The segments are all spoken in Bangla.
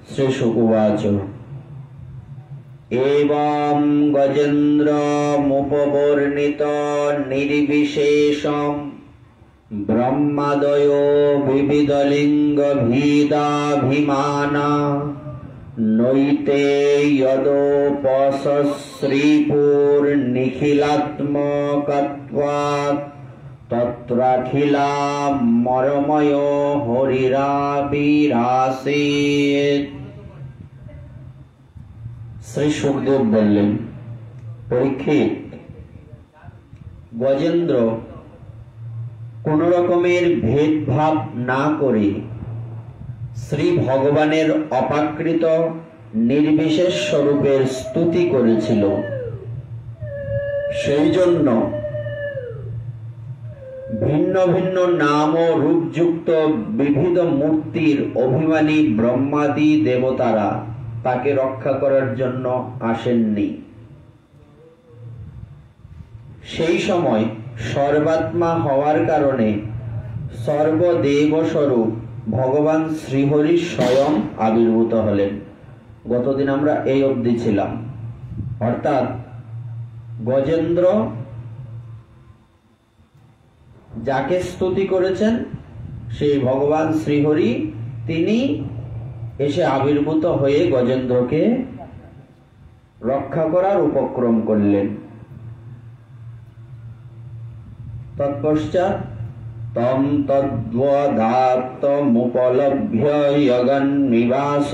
श्रीशुकुवाच एवं गजेन्द्रमुपवर्णित निर्विशेषं ब्रह्मादयो विविधलिङ्गभेदाभिमाना नैते यदोपसश्रीपुर्निखिलात्मकत्वात् तत्राखिला मरमयो हरिराविरासेत्। শ্রী সুখদেব বললেন, পরীক্ষিত, গজেন্দ্র কোন রকমের ভেদভাব না করে শ্রী ভগবানের অপাকৃত নির্বিশেষ স্বরূপের স্তুতি করেছিল। সেই জন্য ভিন্ন ভিন্ন নাম ও রূপযুক্ত বিবিধ মূর্তির অভিমানী ব্রহ্মাদি দেবতারা তাকে রক্ষা করার জন্য আসেননি। সেই সময় সর্বাত্মা হওয়ার কারণে সর্বদেব স্বরূপ ভগবান শ্রীহরি স্বয়ং আবির্ভূত হলেন। গতদিন আমরা এই অবধি ছিলাম। অর্থাৎ গজেন্দ্র যাকে স্তুতি করেছেন সেই ভগবান শ্রীহরি, তিনি এসে আবির্ভূত হয়ে গজেন্দ্রকে রক্ষা করার উপক্রম করলেন। তৎপশ্চাৎ তম তদ্বদাত্তমুপলভ্য যগন্নিবাস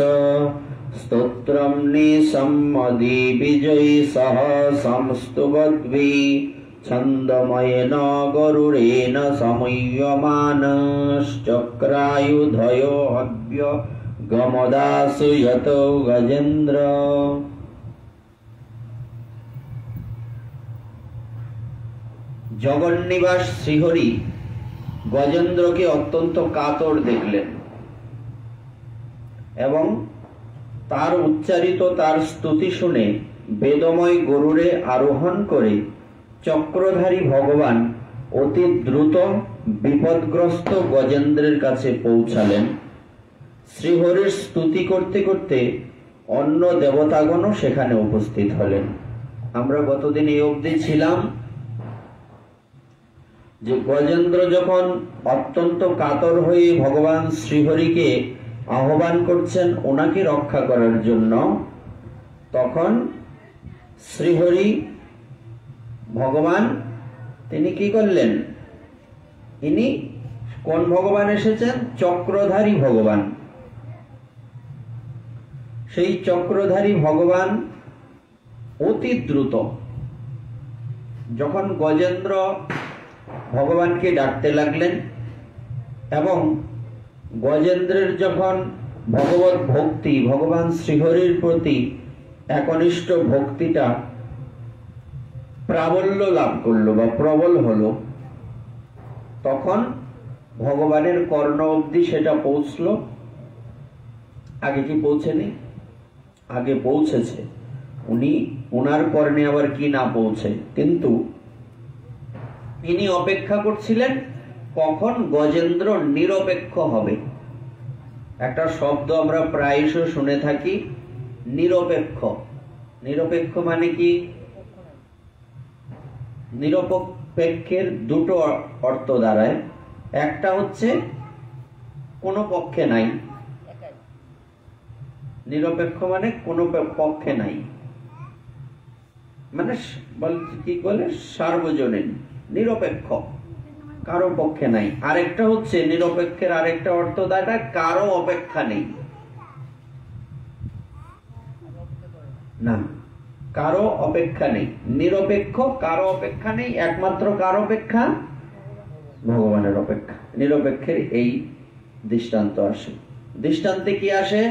স্তোত্রম নিসম্মদি বিজয়ী সহ সংস্তুবদ্ভি ছন্দময়েন গরুড়েন সমুহ্যমানশ্চক্রায়ুধയോ হব্য গমদাসু যতো গজেন্দ্র। জগন্নিবাস শ্রীহরি গজেন্দ্রকে অত্যন্ত কাতর দেখলেন এবং তার উচ্চারিত তার স্তুতি শুনে বেদময় গরুড়ে আরোহণ করে চক্রধারী ভগবান অতি দ্রুত বিপদগ্রস্ত গজেন্দ্রের কাছে পৌঁছালেন। শ্রীহরির স্তুতি করতে করতে অন্য দেবতাগণও সেখানে উপস্থিত হলেন। আমরা গতদিন এই অবধি ছিলাম যে গজেন্দ্র যখন অত্যন্ত কাতর হয়ে ভগবান শ্রীহরিকে আহ্বান করছেন ওনাকে রক্ষা করার জন্য, তখন শ্রীহরি ভগবান তিনি কি করলেন? ইনি কোন ভগবান এসেছেন? চক্রধারী ভগবান। সেই চক্রধারী ভগবান অতি দ্রুত যখন গজেন্দ্র ভগবানকে ডাকতে লাগলেন এবং গজেন্দ্রের যখন ভগবত ভক্তি, ভগবান শ্রীহরির প্রতি একনিষ্ঠ ভক্তিটা প্রাবল্য লাভ করলো বা প্রবল হলো, তখন ভগবানের কর্ণ অবধি সেটা পৌঁছলো। আগে কি পৌঁছেনি? আগে পৌঁছেছে। উনি ওনার কর্ণে আবার কি না পৌঁছে, কিন্তু তিনি অপেক্ষা করছিলেন কখন গজেন্দ্র নিরপেক্ষ হবে। একটা শব্দ আমরা প্রায়শ শুনে থাকি, নিরপেক্ষ। নিরপেক্ষ মানে কি? নিরপেক্ষের দুটো অর্থ দাঁড়ায়। একটা হচ্ছে কোনো পক্ষে নাই, নিরপেক্ষ মানে কোনো পক্ষে নাই, মানে কি বলে সার্বজনীন, নিরপেক্ষ, কারো পক্ষে নাই। আরেকটা হচ্ছে নিরপেক্ষের আরেকটা অর্থ দাঁড়ায় কারো অপেক্ষা নেই। না, কারো অপেক্ষা নেই। নিরপেক্ষ, কারো অপেক্ষা নেই, একমাত্র কার অপেক্ষা? ভগবানের অপেক্ষা। নিরপেক্ষের এই দৃষ্টান্ত আসে। দৃষ্টান্তে কি আসে?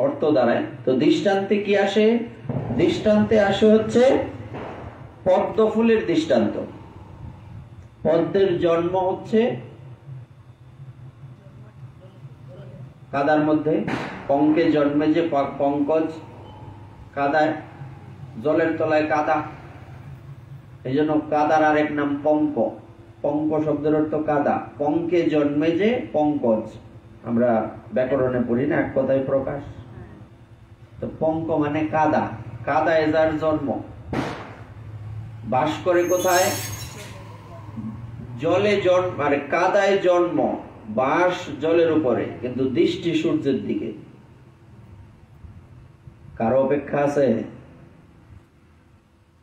অর্থ দাঁড়ায়। তো দৃষ্টান্তে কি আসে? দৃষ্টান্তে আসে হচ্ছে পদ্ম ফুলের দৃষ্টান্ত। পদ্মের জন্ম হচ্ছে কাদার মধ্যে। পঙ্কে জন্মে যে পঙ্কজ, কাদায়, জলের তলায় কাদা, এই জন্য কাদার আরেক নাম পঙ্ক। পঙ্ক শব্দের অর্থ কাদা। পঙ্কে জন্মে যে পঙ্কজ, আমরা ব্যাকরণে পড়ি না, এক কথায় প্রকাশ। তো পঙ্ক মানে কাদা, কাদায় যার জন্ম, বাস করে কোথায়? জলে জন্ম, মানে কাদায় জন্ম, বাস জলের উপরে, কিন্তু দৃষ্টি সূর্যের দিকে। কারো অপেক্ষা আছে?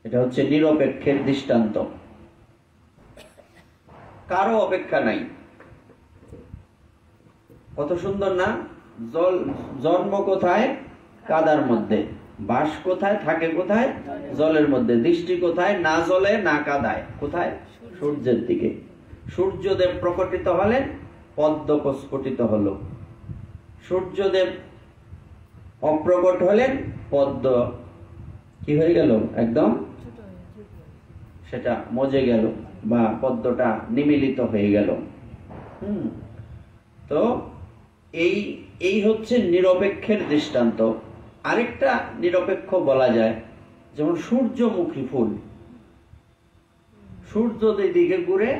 এটা হচ্ছে নিরপেক্ষের দৃষ্টান্ত। কারো অপেক্ষা নাই। কত সুন্দর না? জন্ম কোথায়? কাদার মধ্যে। বাস কোথায়? থাকে কোথায়? জলের মধ্যে। দৃষ্টি কোথায়? না জলে না কাদায়। কোথায়? সূর্যের দিকে। সূর্যদেব প্রকটিত হলেন, পদ্ম প্রস্ফুটিত হলো। সূর্যদেব অপ্রকট হলেন, পদ্ম কি হয়ে গেল? একদম সেটা মজে গেল, বা পদ্মটা নিমিলিত হয়ে গেল। তো এই হচ্ছে নিরপেক্ষের দৃষ্টান্ত। আরেকটা নিরপেক্ষ বলা যায়, যেমন সূর্যমুখী ফুল। সূর্য দিকে ঘুরে,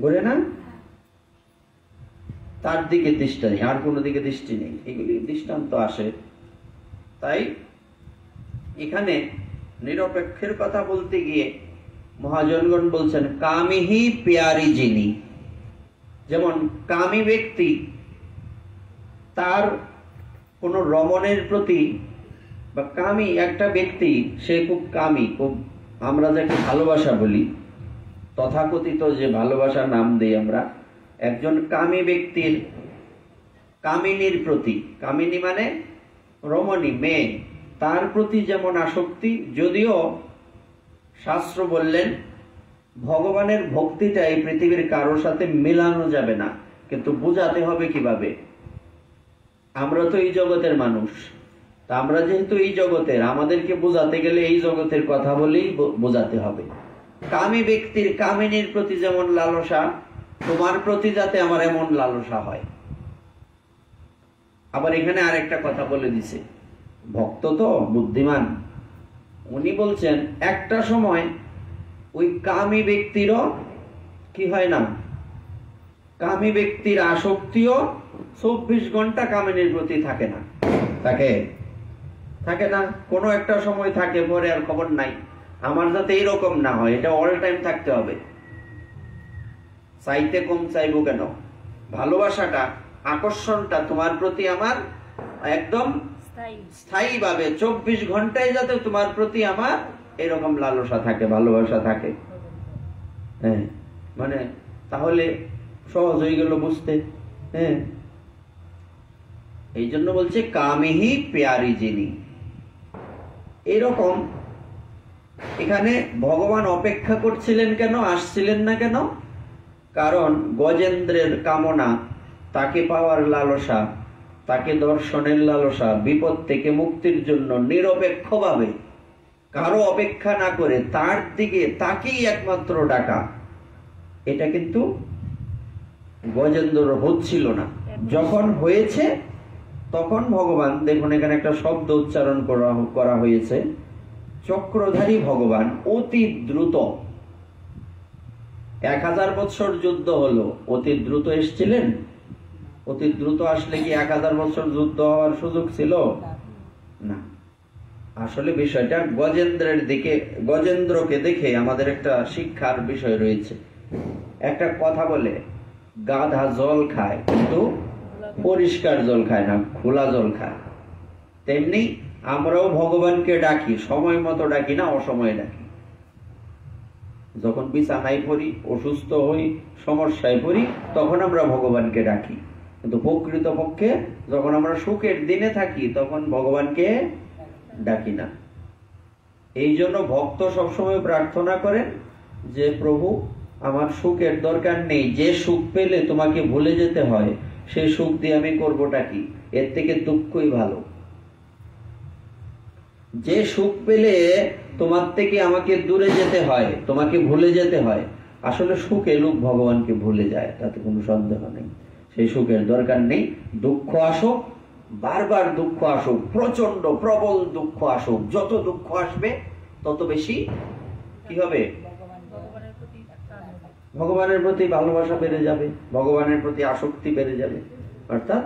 ঘুরে না, তার দিকে দৃষ্টি নেই, আর কোনো দিকে দৃষ্টি নেই। এগুলি দৃষ্টান্ত আসে। তাই এখানে নিরপেক্ষের কথা বলতে গিয়ে মহাজনগণ বলছেন কামিহি প্যারি যিনি। যেমন কামী ব্যক্তি, তার কোন রমণের প্রতি, বা কামী একটা ব্যক্তি, সে খুব কামী, খুব, আমরা যাকে ভালোবাসা বলি, তথাকথিত যে ভালোবাসার নাম দিই আমরা, একজন কামী ব্যক্তির কামিনীর প্রতি, কামিনী মানে রমণী, মেয়ে, তার প্রতি যেমন আসক্তি, যদিও শাস্ত্র বললেন ভগবানের ভক্তিটা এই পৃথিবীর কারোর সাথে মেলানো যাবে না, কিন্তু বোঝাতে হবে কিভাবে? আমরা তো এই জগতের মানুষ, তা আমরা যেহেতু এই জগতের, আমাদেরকে বোঝাতে গেলে এই জগতের কথা বলেই বোঝাতে হবে। কামী ব্যক্তির কামিনীর প্রতি যেমন লালসা, তোমার প্রতি যাতে আমার এমন লালসা হয়। আবার এখানে আরেকটা কথা বলে দিছে, ভক্ত তো বুদ্ধিমান, উনি বলছেন একটা সময় ওই কামী ব্যক্তিরও কি হয় না, কামী ব্যক্তির আসক্তিও 24 ঘন্টা কামিনীর প্রতি থাকে না। থাকে না, কোনো একটা সময় থাকে, পরে আর খবর নাই। আমার যাতে এইরকম না হয়, এটা অল টাইম থাকতে হবে। চাইতে কম চাইবো কেন? ভালোবাসাটা, আকর্ষণটা তোমার প্রতি আমার একদম স্থায়ী ভাবে 24 ঘন্টায় যাতে তোমার প্রতি আমার এরকম লালসা থাকে, ভালোবাসা থাকে। হ্যাঁ, মানে তাহলে সহজ হয়ে গেল বুঝতে। হ্যাঁ, এই জন্য বলছে কামিহি প্যারি যিনি। এরকম এখানে ভগবান অপেক্ষা করছিলেন কেন, আসছিলেন না কেন? কারণ গজেন্দ্রের কামনা, তাকে পাওয়ার লালসা, তাকে দর্শনের লালসা, বিপদ থেকে মুক্তির জন্য নিরপেক্ষভাবে কারো অপেক্ষা না করে তার দিকে তাকেই একমাত্র ডাকা, এটা কিন্তু গজেন্দ্র হচ্ছিল না। যখন হয়েছে তখন ভগবান, দেখুন এখানে একটা শব্দ উচ্চারণ করা হয়েছে, চক্রধারী ভগবান অতি দ্রুত। 1000 বছর যুদ্ধ হলো, অতি দ্রুত এসেছিলেন? অতি দ্রুত আসলে কি 1000 বছর যুদ্ধ হওয়ার সুযোগ ছিল? না। আসলে বিষয়টা গজেন্দ্রের দিকে, গজেন্দ্রকে দেখে আমাদের একটা শিক্ষার বিষয় রয়েছে। একটা কথা বলে, গাধা জল খায় কিন্তু পরিষ্কার জল খায় না, খোলা জল খায়। তেমনি আমরাও ভগবানকে ডাকি, সময় মতো ডাকি না, অসময়ে ডাকি। যখন বিছানায় পড়ি, অসুস্থ হই, সমস্যায় পড়ি, তখন আমরা ভগবানকে ডাকি। কিন্তু প্রকৃতপক্ষে যখন আমরা সুখের দিনে থাকি, তখন ভগবানকে ডাকি না। এই জন্য ভক্ত সবসময় প্রার্থনা করেন যে প্রভু, আমার সুখের দরকার নেই, যে সুখ পেলে তোমাকে ভুলে যেতে হয়, সেই সুখ দিয়ে আমি করবোটা কি? এর থেকে দুঃখই ভালো। যে সুখ পেলে তোমার থেকে আমাকে দূরে যেতে হয়, তোমাকে ভুলে যেতে হয়, আসলে সুখে লোক ভগবানকে ভুলে যায়, তাতে কোনো সন্দেহ নেই। সেই সুখের দরকার নেই। দুঃখ আসুক, বারবার দুঃখ আসুক, প্রচন্ড প্রবল দুঃখ আসুক, যত দুঃখ আসবে তত বেশি কি হবে? ভগবানের প্রতি ভালোবাসা বেড়ে যাবে, ভগবানের প্রতি আসক্তি বেড়ে যাবে, অর্থাৎ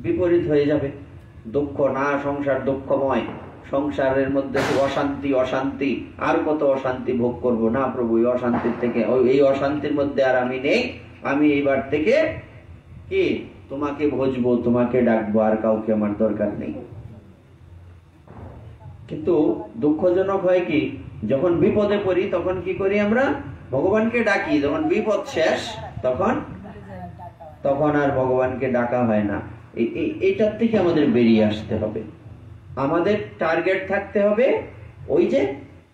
বিপরীত হয়ে যাবে। দুঃখ না, সংসার দুঃখময়, সংসারের মধ্যে অশান্তি অশান্তি, আর কত অশান্তি ভোগ করব না প্রভু, এই অশান্তির থেকে, এই অশান্তির মধ্যে আর আমি নেই, আমি এইবার থেকে কি তোমাকে ভজবো, তোমাকে ডাকবো, আর কাউকে আমার দরকার নেই। কিন্তু দুঃখজনক হয় কি, যখন বিপদে পড়ি তখন কি করি আমরা, ভগবানকে ডাকি, যখন বিপদ শেষ তখন আর ভগবানকে ডাকা হয় না। এইটার থেকে আমাদের বেরিয়ে আসতে হবে। আমাদের টার্গেট থাকতে হবে ওই যে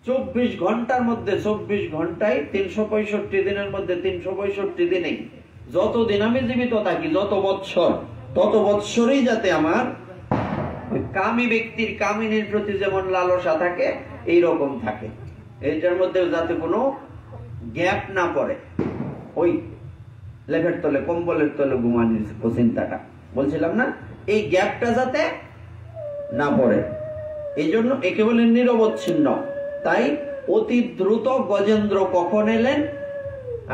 24 ঘন্টার মধ্যে, 24 ঘন্টায় 365 দিনের মধ্যে 365 দিনেই যতদিন আমি জীবিত থাকি, যত বৎসর, তত বৎসরই যাতে আমার কামী ব্যক্তির কামিনীর প্রতি যেমন লালসা থাকে এইরকম থাকে, এইটার মধ্যে যাতে কোনো গ্যাপ না পড়ে। ওই লেপের তলে, কম্বলের তলে ঘুমানির চিন্তাটা বলছিলাম না, এই গ্যাপটা যাতে না পড়ে, এই জন্য একে বলে নিরবচ্ছিন্ন। তাই অতি দ্রুত গজেন্দ্র কখন এলেন,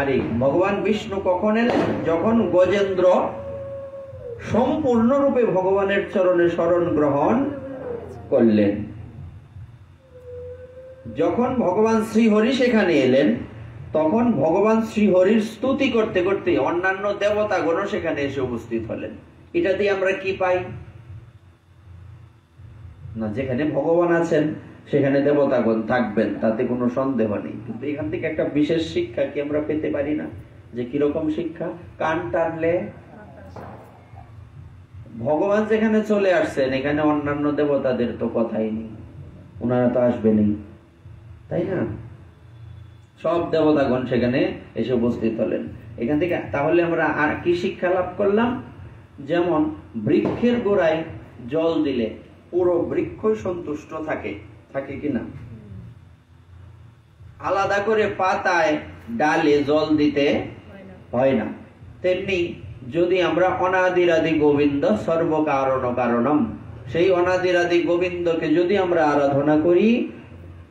আরে ভগবান বিষ্ণু কখন এলেন, যখন গজেন্দ্র সম্পূর্ণরূপে ভগবানের চরণে শরণ গ্রহণ করলেন। যখন ভগবান শ্রীহরি সেখানে এলেন, তখন ভগবান শ্রীহরির স্তুতি করতে করতে অন্যান্য দেবতাগণ সেখানে এসে উপস্থিত হলেন। এটাতে আমরা কি পাই না, যেখানে ভগবান আছেন সেখানে দেবতাগণ থাকবেন, তাতে কোনো সন্দেহ নেই। কিন্তু এখান থেকে একটা বিশেষ শিক্ষা কি আমরা পেতে পারি না? যে কিরকম শিক্ষা? কান টানলে ভগবান যেখানে চলে আসছেন, এখানে অন্যান্য দেবতাদের তো কথাই নেই, ওনারা তো আসবেনই, তাই না? সব দেবতাগণ সেখানে এসে উপস্থিত হলেন। এখান থেকে তাহলে আমরা আর কি শিক্ষা লাভ করলাম? যেমন বৃক্ষের গোড়ায় জল দিলে পুরো বৃক্ষ সন্তুষ্ট থাকে, থাকে কিনা? আলাদা করে পাতায় ডালে জল দিতে হয় না। তেমনি যদি আমরা অনাদিরাদি গোবিন্দ সর্বকারণ কারণম, সেই অনাদিরাদি গোবিন্দকে যদি আমরা আরাধনা করি,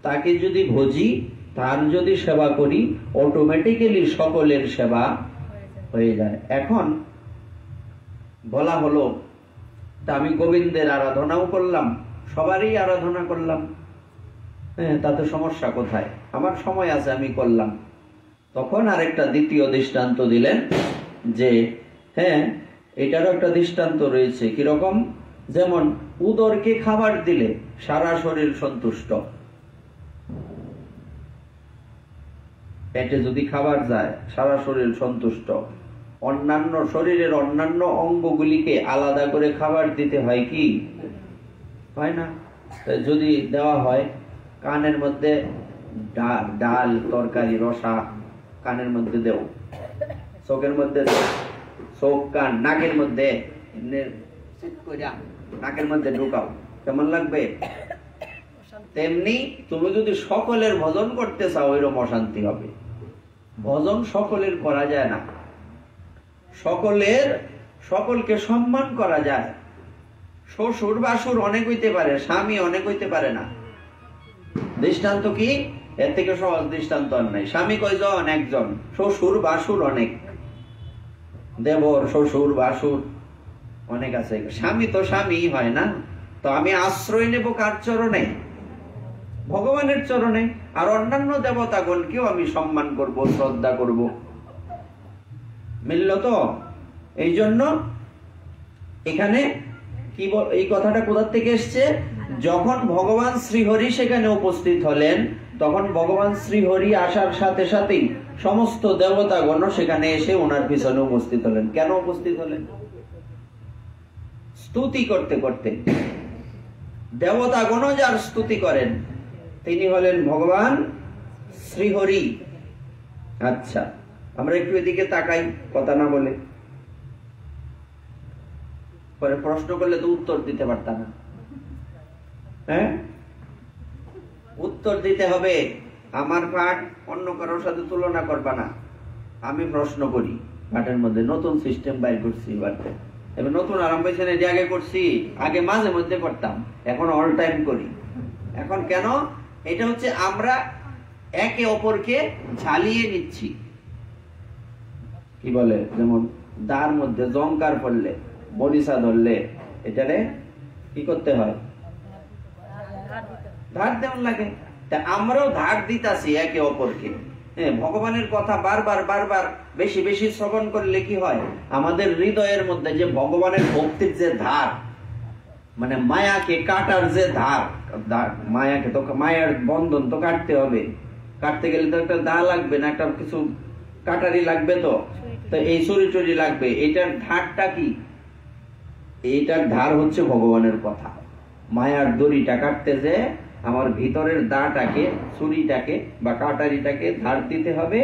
তাকে যদি ভজি, তার যদি সেবা করি, অটোমেটিক্যালি সকলের সেবা হয়ে যায়। এখন বলা হলো, তা আমি গোবিন্দের আরাধনাও করলাম, সবারই আরাধনা করলাম, হ্যাঁ, তাতে সমস্যা কোথায়? আমার সময় আছে, আমি করলাম। তখন আরেকটা দ্বিতীয় দৃষ্টান্ত দিলেন যে হ্যাঁ, এটারও একটা দৃষ্টান্ত রয়েছে। কিরকম? যেমন উদরকে খাবার দিলে সারা শরীর সন্তুষ্ট, পেটে যদি খাবার যায় সারা শরীর সন্তুষ্ট। অন্যান্য শরীরের অন্যান্য অঙ্গগুলিকে আলাদা করে খাবার দিতে হয় কি? হয় না। যদি দেওয়া হয়, কানের মধ্যে ডাল তরকারি রসা কানের মধ্যে দেও, চোখের মধ্যে চোখ কান নাকের মধ্যে নাকের মধ্যে ঢুকাও, কেমন লাগবে? তেমনি তুমি যদি সকলের ভজন করতে চাও, ওইরকম অশান্তি হবে। ভজন সকলের করা যায় না, সকলকে সম্মান করা যায়। শ্বশুর বাসুর অনেক হইতে পারে, স্বামী অনেক হইতে পারে না। দৃষ্টান্ত কি? এর থেকে সহজ দৃষ্টান্ত আর নাই। স্বামী কয়জন? একজন। শ্বশুর বাসুর অনেক, দেবর শ্বশুর বাসুর অনেক আছে। স্বামী তো স্বামী হয় না। তো আমি আশ্রয় নেব কার চরণে? ভগবানের চরণে। আর অন্যান্য দেবতাগণকেও আমি সম্মান করব, শ্রদ্ধা করব। মিলল তো? এই জন্য এখানে কি এই কথাটা কোথা থেকে এসছে? যখন ভগবান শ্রীহরি সেখানে উপস্থিত হলেন, তখন ভগবান শ্রীহরি আসার সাথে সাথেই সমস্ত দেবতাগণ সেখানে এসে ওনার পিছনে উপস্থিত হলেন। কেন উপস্থিত হলেন? স্তুতি করতে করতে। দেবতাগণ যার স্তুতি করেন তিনি হলেন ভগবান শ্রীহরি। আচ্ছা, আমরা একটু এদিকে তাকাই, কথা না বলে। পরে প্রশ্ন করলে তো উত্তর দিতে পারতাম না। হ্যাঁ, উত্তর দিতে হবে। আমার পাঠ অন্য কারোর সাথে তুলনা করবা না। আমি প্রশ্ন করি পাঠের মধ্যে, নতুন সিস্টেম বাইর করছি এবারে। এবার নতুন আরম্ভ হয়েছে, এটি আগে করছি, আগে মাঝে মধ্যে করতাম, এখন অল টাইম করি। এখন কেন? এটা হচ্ছে আমরা একে অপরকে ঝালিয়ে নিচ্ছি। কি বলে, যেমন দার মধ্যে জংকার পড়লে, বরিশা ধরলে এটারে কি করতে হয়? ধার দেওয়ার লাগে। তা আমরাও ধার দিতাছি একে অপরকে। ভগবানের কথা বারবার বারবার বেশি বেশি শ্রবণ করলে কি হয়, আমাদের হৃদয়ের মধ্যে যে ভগবানের ভক্তির যে ধার, মানে মায়াকে কাটার যে ধার, মায়াকে তো, মায়ার বন্ধন তো কাটতে হবে, কাটতে গেলে তো একটা দা লাগবে না, একটা কিছু কাটারি লাগবে, তো এই ছুরি টুরি লাগবে। এটার ধারটা কি? এইটার ধার হচ্ছে ভগবানের কথা। মায়ার দড়িটা কাটতে যে আমার ভিতরের দাটাকে, ছুরিটাকে বা কাটারিটাকে ধার দিতে হবে,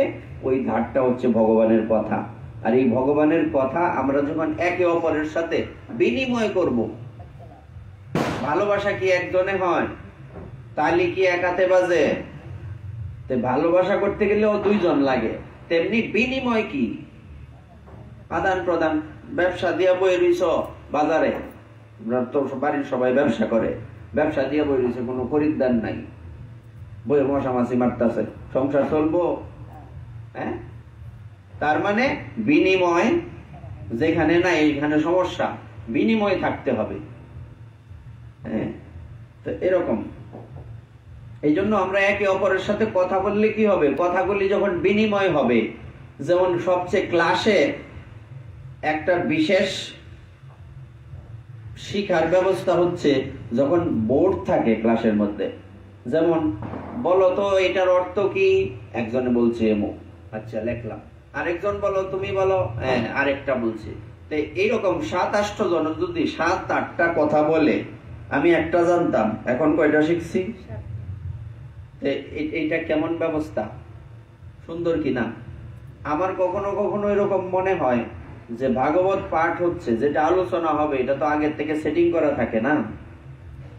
ওই ধারটা হচ্ছে ভগবানের কথা। আর এই ভগবানের কথা আমরা যখন একে অপরের সাথে বিনিময় করব, ভালোবাসা কি একজনে হয়? তালি কি একাতে বাজে? ভালোবাসা করতে গেলেও দুইজন লাগে। তেমনি বিনিময় কি? আদান প্রদান। ব্যবসা দিয়া বই রইছ বাজারে, বাড়ির সবাই ব্যবসা করে, ব্যবসা দিয়া বই রইছে, কোনো খরিদ্দার নাই, বইয়ে মশা মাছি মারতেছে, সংসার চলবো? হ্যাঁ, তার মানে বিনিময় যেখানে নাই এইখানে সমস্যা, বিনিময় থাকতে হবে। হ্যাঁ, তো এরকম। এই জন্য আমরা একে অপরের সাথে কথা বললে কি হবে, কথাগুলি যখন বিনিময় হবে, যেমন সবচেয়ে ক্লাসে একটা বিশেষ শিক্ষার ব্যবস্থা হচ্ছে যখন বোর্ড থাকে ক্লাসের মধ্যে, যেমন বলো তো এটার অর্থ কি, একজনে বলছে এমো, আচ্ছা লিখলাম, আরেকজন বলো, তুমি বলো, হ্যাঁ আরেকটা বলছে। তো এইরকম 7-8 জন যদি 7-8টা কথা বলে, আমি একটা জানতাম, এখন কয়টা শিখছি? এইটা কেমন ব্যবস্থা, সুন্দর কিনা? আমার কখনো কখনো এরকম মনে হয় যে ভাগবত পাঠ হচ্ছে, যেটা আলোচনা হবে, এটা তো আগের থেকে সেটিং করা থাকে না?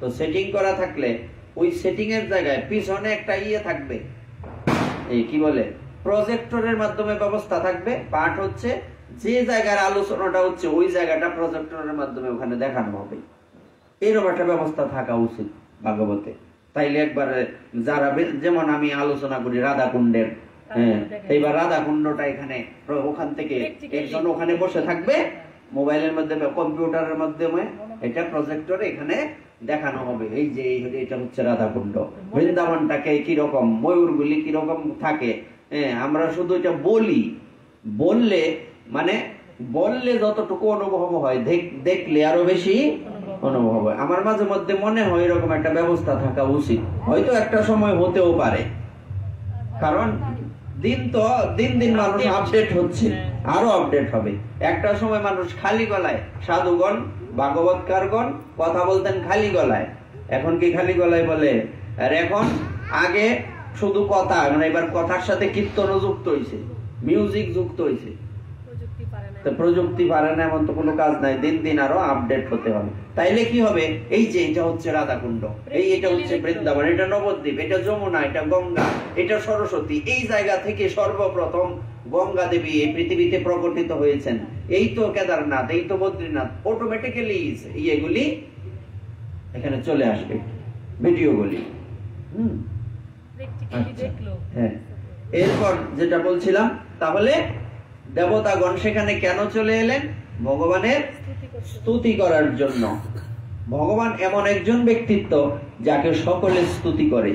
তো সেটিং করা থাকলে ওই সেটিং এর জায়গায় পিছনে একটা ইয়ে থাকবে, এই কি বলে, প্রজেক্টরের মাধ্যমে ব্যবস্থা থাকবে। পাঠ হচ্ছে, যে জায়গার আলোচনাটা হচ্ছে ওই জায়গাটা প্রজেক্টরের মাধ্যমে ওখানে দেখানো হবে। এরকম একটা ব্যবস্থা থাকা উচিত ভাগবতে। তাইলে একবারে যারা, যেমন আমি আলোচনা করি রাধা কুণ্ডের, এইবার রাধা কুণ্ডটা এখানে, ওখান থেকে একজন ওখানে বসে থাকবে, মোবাইলের মাধ্যমে, কম্পিউটারের মাধ্যমে এটা প্রজেক্টরে এখানে দেখানো হবে, এই যে এটা হচ্ছে রাধা কুণ্ড, বৃন্দাবনটাকে কিরকম, ময়ূরগুলি কিরকম থাকে। আমরা শুধু এটা বলি, বললে মানে বললে যতটুকু অনুভব হয়, দেখলে আরো বেশি অনুভব হয়। আমার মাঝে মধ্যে মনে হয় এরকম একটা ব্যবস্থা থাকা উচিত। হয়তো একটা সময় হতেও পারে, কারণ দিন দিন মানুষ আপডেট হচ্ছে, আরো আপডেট হবে। একটা সময় মানুষ খালি গলায়, সাধুগণ ভাগবতকারগণ কথা বলতেন খালি গলায়, এখন কি খালি গলায় বলে? আর এখন আগে শুধু কথা, মানে এবার কথার সাথে কীর্তনও যুক্ত হয়েছে, মিউজিক যুক্ত হয়েছে। প্রযুক্তি পারে না এমন তো কোনো কাজ নাই, দিন দিন আরো আপডেট হতে হবে। তাইলে কি হবে, এই যে এটা হচ্ছে রাধাকুণ্ড, এটা হচ্ছে বৃন্দাবন, এটা নবদ্বীপ, এটা যমুনা, এটা গঙ্গা, এটা সরস্বতী, এই জায়গা থেকে সর্বপ্রথম গঙ্গা দেবী এই পৃথিবীতে প্রকটিত হয়েছেন, এই তো কেদারনাথ, এই তো বদ্রীনাথ। অটোমেটিক্যালি ইয়েগুলি এখানে চলে আসবে, ভিডিওগুলি। হ্যাঁ, এরপর যেটা বলছিলাম, তাহলে দেবতাগণ সেখানে কেন চলে এলেন? ভগবানের স্তুতি করার জন্য। ভগবান এমন একজন ব্যক্তিত্ব যাকে সকলে স্তুতি করে।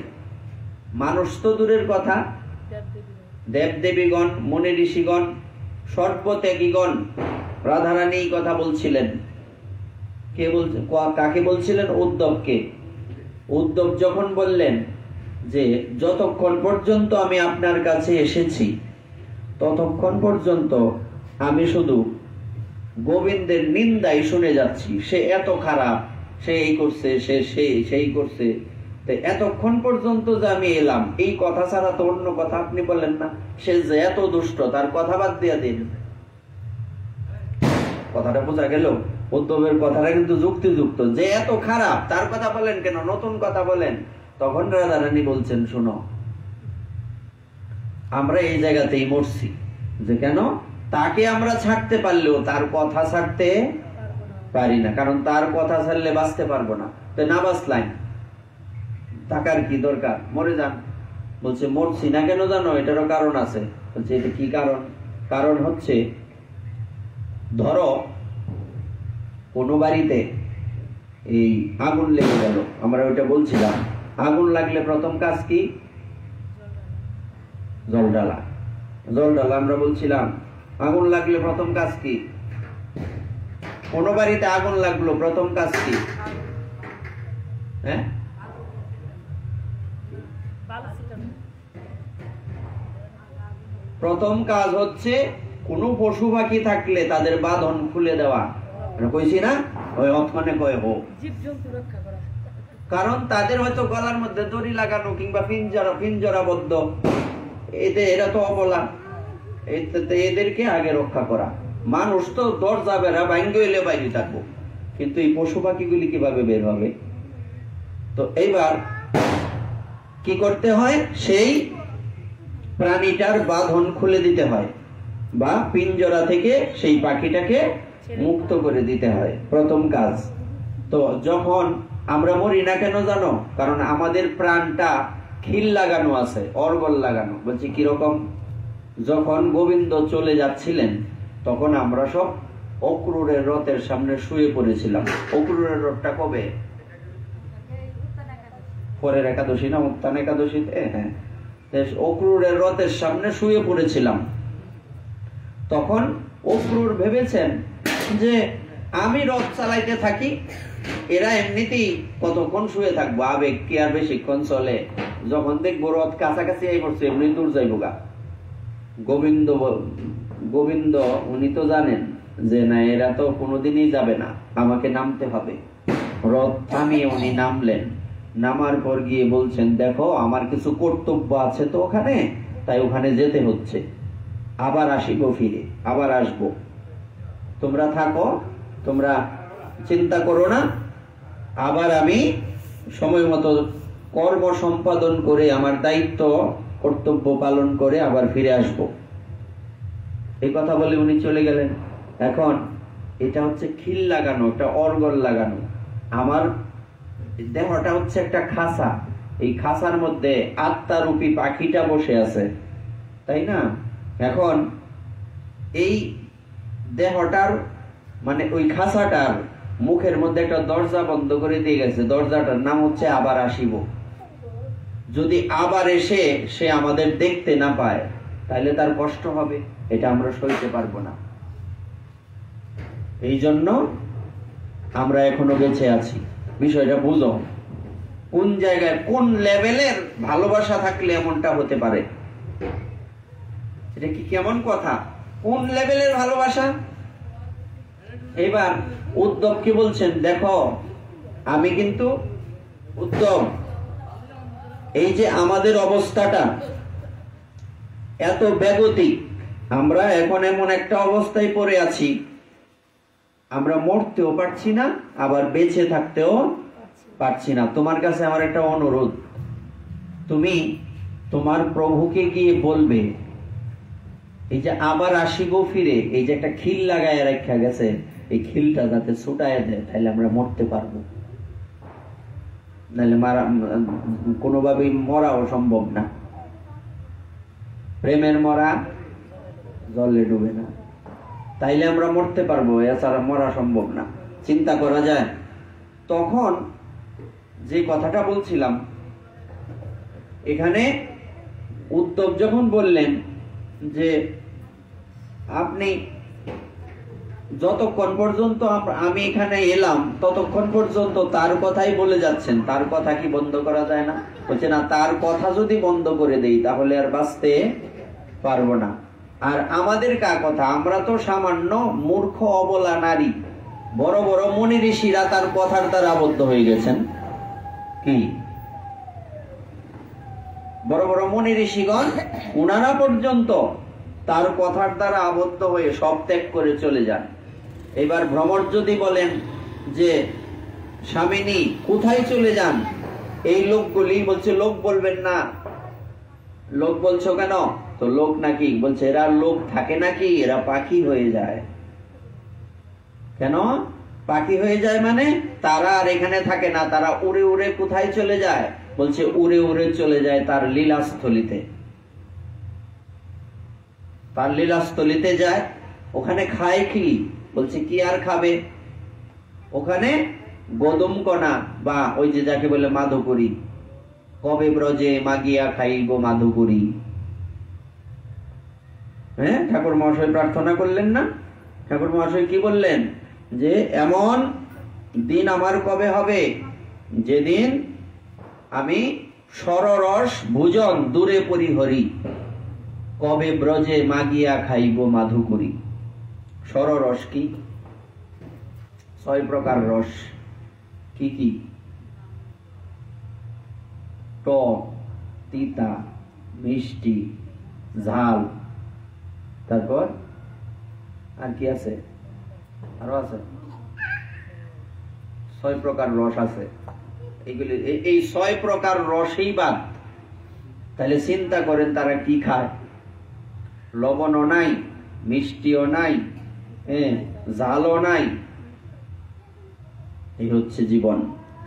মানুষ তো দূরের কথা, দেবদেবীগণ, মুনি ঋষিগণ, সর্বত্যাগীগণ রাধারানী কথা বলছিলেন। কে বলছেন? কাকে বলছিলেন? উদ্ধবকে। উদ্ধব যখন বললেন যে যতক্ষণ পর্যন্ত আমি আপনার কাছে এসেছি ততক্ষণ পর্যন্ত আমি শুধু গোবিন্দের নিন্দাই শুনে যাচ্ছি, সে এত খারাপ, সে এই করছে, সে সেই করছে, এতক্ষণ পর্যন্ত যে আমি এলাম, এই কথা ছাড়া তো অন্য কথা আপনি বলেন না। সে যে এত দুষ্ট, তার কথা বাদ দিয়ে দিন। কথাটা বোঝা গেল? উদ্ধবের কথাটা কিন্তু যুক্তিযুক্ত, যে এত খারাপ তার কথা বলেন কেন, নতুন কথা বলেন। তখন রাধারানী বলছেন, শুনো, আমরা এই জায়গাতেই মরছি, যে কেন তাকে আমরা ছাড়তে পারলেও তার কথা ছাড়তে পারি না, কারণ তার কথা ছাড়লে বাঁচতে পারবো না। তো না বাঁচলাম থাকার কি দরকার, মরে যান। বলছে মরছি না কেন জানো? এটারও কারণ আছে। বলছে এটা কি কারণ? কারণ হচ্ছে, ধরো কোনো বাড়িতে এই আগুন লেগে গেল, আমরা ওইটা বলছিলাম। আগুন লাগলে প্রথম কাজ কি? জল ঢালা। জল ঢালা আমরা বলছিলাম। আগুন লাগলে প্রথম কাজ কি? কোন বাড়িতে আগুন লাগলো প্রথম কাজ কি? হ্যাঁ, প্রথম কাজ হচ্ছে কোন পশু পাখি থাকলে তাদের বাঁধন খুলে দেওয়া। কইছি না, ওই অথনে কয় হোক, কারণ তাদের হয়তো গলার মধ্যে দড়ি লাগানো কিংবা পিঞ্জরাবদ্ধ, এরা তো অবলা, এদেরকে আগে রক্ষা করা। মানুষ তো দরজা বেড়া ভাঙ্গে এলে বাইরে থাকবো, কিন্তু এই পশু পাখিগুলি কিভাবে বের হবে? তো এইবার কি করতে হয়? সেই প্রাণীটার বাঁধন খুলে দিতে হয়, বা পিঞ্জরা থেকে সেই পাখিটাকে মুক্ত করে দিতে হয়, প্রথম কাজ। তো যখন আমরা মরি না কেন জানো? কারণ আমাদের প্রাণটা খিল লাগানো আছে, অর্গল লাগানো। বলছি কিরকম? যখন গোবিন্দ চলে যাচ্ছিলেন তখন আমরা সব অক্রূরের রথের সামনে শুয়ে পড়েছিলাম। অক্রূরের রথটা কবে? পরের একাদশী না, উত্তান একাদশীতে। হ্যাঁ, অক্রূরের রথের সামনে শুয়ে পড়েছিলাম। তখন অক্রূর ভেবেছেন যে আমি রথ চালাইতে থাকি, এরা এমনিতেই কতক্ষণ শুয়ে থাকবো, আবেগ কি আর বেশিক্ষণ চলে? যখন দেখবো রথ কাছাকাছি এই পড়ছে, এমনি দূর যাইবো গা। গোবিন্দ উনি তো জানেন যে না, এরা তো কোনোদিনই যাবে না, আমাকে নামতে হবে। রথ থামিয়ে উনি নামলেন। নামার পর গিয়ে বলছেন, দেখো আমার কিছু কর্তব্য আছে তো ওখানে, তাই ওখানে যেতে হচ্ছে। আবার আসিব, ফিরে আবার আসবো, তোমরা থাকো, তোমরা চিন্তা করো না। আবার আমি সময় মতো কর্ম সম্পাদন করে আমার দায়িত্ব কর্তব্য পালন করে আবার ফিরে আসব। এই কথা বলে উনি চলে গেলেন। এখন এটা হচ্ছে খিল লাগানো, একটা অর্গল লাগানো। আমার দেহটা হচ্ছে একটা খাঁচা, এই খাঁচার মধ্যে আত্মারূপী পাখিটা বসে আছে, তাই না? এখন এই দেহটার মানে ওই খাঁচাটার মুখের মধ্যে একটা দরজা বন্ধ করে দিয়ে গেছে। দরজাটার নাম হচ্ছে আবার আসিব। যদি আবার এসে সে আমাদের দেখতে না পায় তাহলে তার কষ্ট হবে, এটা আমরা সইতে পারবো না। এই জন্য আমরা এখনো বেঁচে আছি। বিষয়টা বুঝো, কোন জায়গায় কোন লেভেলের ভালোবাসা থাকলে এমনটা হতে পারে। এটা কি কেমন কথা? কোন লেভেলের ভালোবাসা? এবার উদ্ধব কি বলছেন? দেখো আমি কিন্তু উদ্ধব, এই যে আমাদের অবস্থাটা এত বেগতিক, আমরা এখন এমন একটা অবস্থায় পড়ে আছি, আমরা মরতেও পারছি না, আবার বেঁচে থাকতেও পারছি না। তোমার কাছে আমার একটা অনুরোধ, তুমি তোমার প্রভুকে গিয়ে বলবে, এই যে আবার আসিব ফিরে, এই যে একটা খিল লাগায় রাখা গেছে, এই খিলটা যাতে ছুটায় দেয়, তাহলে আমরা মরতে পারবো। নাহলে কোনোভাবেই মরাও সম্ভব না। প্রেমের মরা জলে ডুবে না, তাইলে আমরা মরতে পারবো, এছাড়া মরা সম্ভব না। চিন্তা করা যায়। তখন যে কথাটা বলছিলাম, এখানে উদ্ধব যখন বললেন যে আপনি যতক্ষণ পর্যন্ত আমি এখানে এলাম ততক্ষণ পর্যন্ত তার কথাই বলে যাচ্ছেন, তার কথা কি বন্ধ করা যায় না? বলছে না, তার কথা যদি বন্ধ করে দেই তাহলে আর বাঁচতে পারবো না। আর আমাদের কার কথা? আমরা তো সামান্য মূর্খ অবলা নারী। বড় বড় মুনি ঋষিরা তার কথার দ্বারা আবদ্ধ হয়ে গেছেন। কি বড় বড় মুনি ঋষিগণ, উনারা পর্যন্ত তার কথার দ্বারা আবদ্ধ হয়ে সব ত্যাগ করে চলে যান। এবার ভ্রমর যদি বলেন যে স্বামিনী কোথায় চলে যান, এই লোকগুলি বলছে লোক বলবেন না। লোক বলছো কেন? তো লোক নাকি? বলছে এরা লোক থাকে নাকি, এরা পাখি হয়ে যায়। কেন পাখি হয়ে যায়? মানে তারা আর এখানে থাকে না, তারা উড়ে উড়ে কোথায় চলে যায়? বলছে উড়ে উড়ে চলে যায় তার লীলাস্থলিতে। তার লীলাস্থলিতে যায়, ওখানে খায় কি? বলছে কি আর খাবে? ওখানে গদম কণা বা ওই যে যাকে বলে মাধুকরী, কবে ব্রজে মাগিয়া খাইব মাধুকরী। হ্যাঁ, ঠাকুর মহাশয় প্রার্থনা করলেন না? ঠাকুর মহাশয় কি বললেন? যে এমন দিন আমার কবে হবে যেদিন আমি সররস ভোজন দূরে পরিহরি, কবে ব্রজে মাগিয়া খাইব মাধুকরী। সররস কি? 6 প্রকার রস। কি কি? টক, তিতা, মিষ্টি, ঝাল, তারপর আর কি আছে? আরো আছে 6 প্রকার রস আছে। এইগুলি এই 6 প্রকার রসই বাদ। তাহলে চিন্তা করেন তারা কি খায়? লবণও নাই, মিষ্টিও নাই, ঝালও নাই। এই হচ্ছে জীবন।